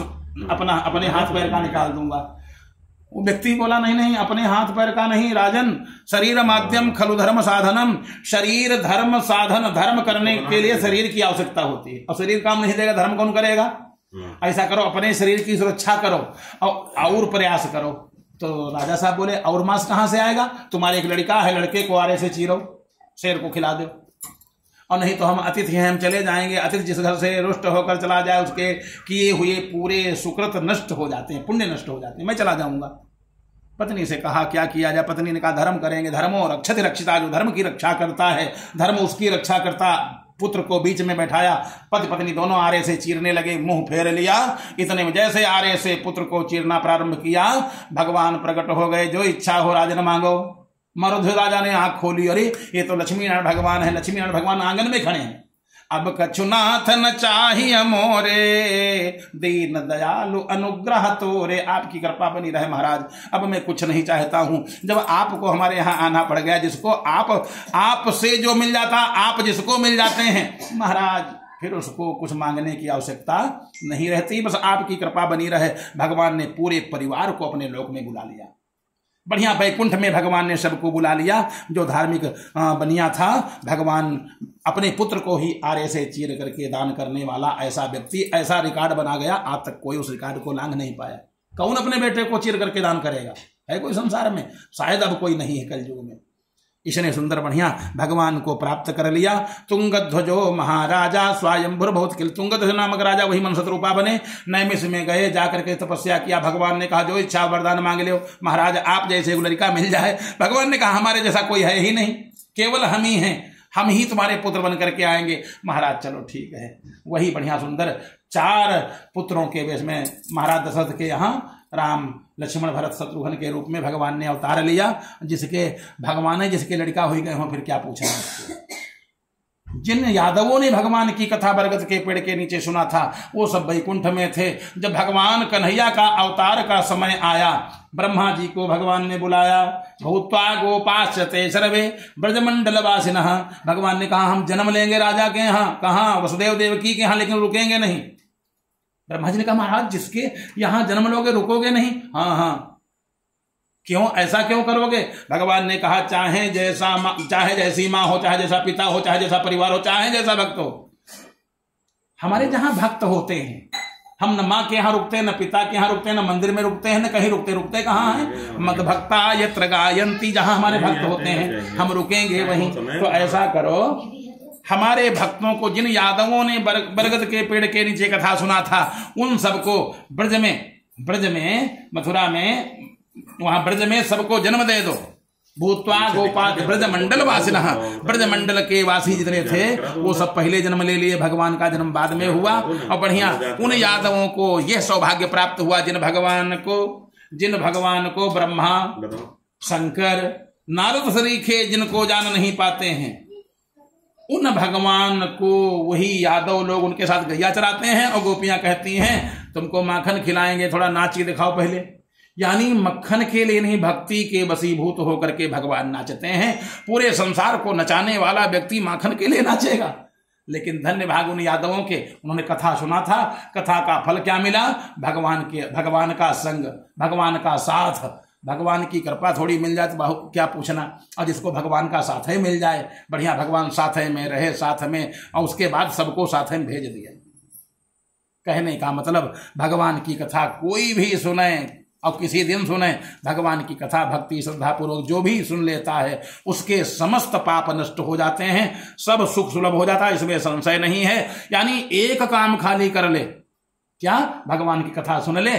अपने हाथ पैर का निकाल दूंगा। वो व्यक्ति बोला नहीं नहीं, अपने हाथ पैर का नहीं राजन, शरीर माध्यम खलु धर्म साधनम। शरीर धर्म साधन, धर्म करने के लिए शरीर की आवश्यकता होती है, और शरीर काम नहीं देगा, धर्म कौन करेगा? ऐसा करो, अपने शरीर की सुरक्षा करो और प्रयास करो। तो राजा साहब बोले और मांस कहां से आएगा? तुम्हारे एक लड़का है, लड़के को आरे से चीरो, शेर को खिला दो, और नहीं तो हम अतिथि हैं, हम चले जाएंगे। अतिथि जिस घर से रुष्ट होकर चला जाए, उसके किए हुए पूरे सुकृत नष्ट हो जाते हैं, पुण्य नष्ट हो जाते हैं, मैं चला जाऊंगा। पत्नी से कहा क्या किया जाए? पत्नी ने कहा धर्म करेंगे। धर्मो रक्षति रक्षिता, जो धर्म की रक्षा करता है, धर्म उसकी रक्षा करता। पुत्र को बीच में बैठाया, पति पत्नी दोनों आरे से चीरने लगे, मुंह फेर लिया। इतने में जैसे आरे से पुत्र को चीरना प्रारंभ किया, भगवान प्रकट हो गए। जो इच्छा हो राजन मांगो। मरुध्वज राजा ने आंख खोली, अरे ये तो लक्ष्मी नारायण भगवान है। लक्ष्मी नारायण भगवान आंगन में खड़े हैं। अब कछुनाथ न चाहिए मोरे, दीन दयालु अनुग्रह तोरे। आपकी कृपा बनी रहे महाराज, अब मैं कुछ नहीं चाहता हूं। जब आपको हमारे यहाँ आना पड़ गया, जिसको आप से जो मिल जाता, आप जिसको मिल जाते हैं महाराज, फिर उसको कुछ मांगने की आवश्यकता नहीं रहती, बस आपकी कृपा बनी रहे। भगवान ने पूरे परिवार को अपने लोक में बुला लिया। बढ़िया वैकुंठ में भगवान ने सबको बुला लिया। जो धार्मिक बनिया था, भगवान अपने पुत्र को ही आरे से चीर करके दान करने वाला ऐसा व्यक्ति, ऐसा रिकॉर्ड बना गया, आज तक कोई उस रिकॉर्ड को लांघ नहीं पाया। कौन अपने बेटे को चीर करके दान करेगा? है कोई संसार में? शायद अब कोई नहीं है कलयुग में। इसने सुंदर बढ़िया भगवान को प्राप्त कर लिया। तुंगध्वजो महाराजा स्वयंभुर बहुत किल। तुंगध्वज नामक राजा वही मनसतरूपा बने। नैमिष में गए, जाकर के तपस्या किया। भगवान ने कहा जो इच्छा वरदान मांग लो महाराज, आप जैसे लड़का मिल जाए। भगवान ने कहा हमारे जैसा कोई है ही नहीं, केवल हम ही हैं, हम ही तुम्हारे पुत्र बन करके आएंगे। महाराज चलो ठीक है। वही बढ़िया सुंदर 4 पुत्रों के वेश में महाराज दशरथ के यहाँ राम लक्ष्मण भरत शत्रुघ्न के रूप में भगवान ने अवतार लिया। जिसके भगवान है, जिसके लड़का हो गए हो, फिर क्या पूछना। जिन यादवों ने भगवान की कथा बरगद के पेड़ के नीचे सुना था, वो सब वैकुंठ में थे। जब भगवान कन्हैया का अवतार का समय आया, ब्रह्मा जी को भगवान ने बुलाया। भूत्वा गोपाश्चते सर्वे ब्रजमंडलवासिनः। भगवान ने कहा हम जन्म लेंगे राजा के यहाँ, कहाँ? वसुदेव देवकी के यहाँ, लेकिन रुकेंगे नहीं। ब्रह्मा जी ने कहा महाराज जिसके यहाँ जन्म लोगे रुकोगे नहीं? हाँ हाँ। क्यों, ऐसा क्यों करोगे? भगवान ने कहा चाहे जैसी माँ हो, चाहे जैसा पिता हो, चाहे जैसा परिवार हो, चाहे जैसा भक्त हो। हमारे जहां भक्त होते हैं, हम न माँ के यहाँ रुकते हैं, न पिता के यहाँ रुकते हैं, न मंदिर में रुकते हैं, न कहीं रुकते कहाँ हैं? मद भक्ता यत्र गायन्ति, जहां हमारे भक्त होते हैं हम रुकेंगे वहीं। तो ऐसा करो, हमारे भक्तों को, जिन यादवों ने बरगद के पेड़ के नीचे कथा सुना था, उन सबको ब्रज में मथुरा में, वहां ब्रज में सबको जन्म दे दो। भूत्वा गोपाल ब्रज मंडल वासिनः, ब्रज मंडल के वासी जितने थे वो सब पहले जन्म ले लिए, भगवान का जन्म बाद में हुआ। और बढ़िया उन यादवों को यह सौभाग्य प्राप्त हुआ जिन भगवान को ब्रह्मा, शंकर, नारद सरीखे जिनको जान नहीं पाते हैं, उन भगवान को वही यादव लोग उनके साथ गैया चराते हैं। और गोपियां कहती हैं तुमको माखन खिलाएंगे, थोड़ा नाच के दिखाओ पहले। यानी मक्खन के लिए नहीं, भक्ति के वशीभूत होकर के भगवान नाचते हैं। पूरे संसार को नचाने वाला व्यक्ति माखन के लिए नाचेगा। लेकिन धन्य भाग उन यादवों के, उन्होंने कथा सुना था। कथा का फल क्या मिला? भगवान का संग, भगवान का साथ। भगवान की कृपा थोड़ी मिल जाए तो क्या पूछना, और जिसको भगवान का साथ ही मिल जाए, बढ़िया भगवान साथ में रहे, साथ में, और उसके बाद सबको साथ में भेज दिया। कहने का मतलब भगवान की कथा कोई भी सुने और किसी दिन सुने, भगवान की कथा भक्ति श्रद्धा पूर्वक जो भी सुन लेता है उसके समस्त पाप नष्ट हो जाते हैं, सब सुख सुलभ हो जाता है, इसमें संशय नहीं है। यानी एक काम खाली कर ले, क्या? भगवान की कथा सुन ले,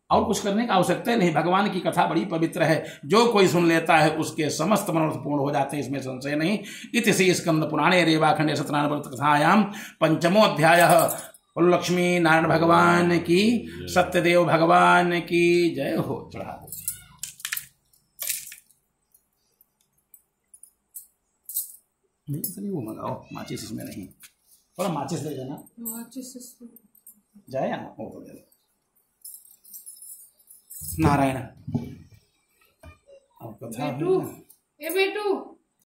और कुछ करने की आवश्यकता नहीं। भगवान की कथा बड़ी पवित्र है, जो कोई सुन लेता है उसके समस्त मनोरथ पूर्ण हो जाते हैं, इसमें संशय नहीं। इति श्री स्कंद पुराणे रेवाखंडे सत्यनारायण कथायाम पंचमो अध्यायः। लक्ष्मी नारायण भगवान की, सत्यदेव भगवान की जय हो। चढ़ा दो। वो मंगाओ, माचिस इसमें नहीं, थोड़ा माचिस ले जाना, जाए या ना हो गया। नारायण बेटू,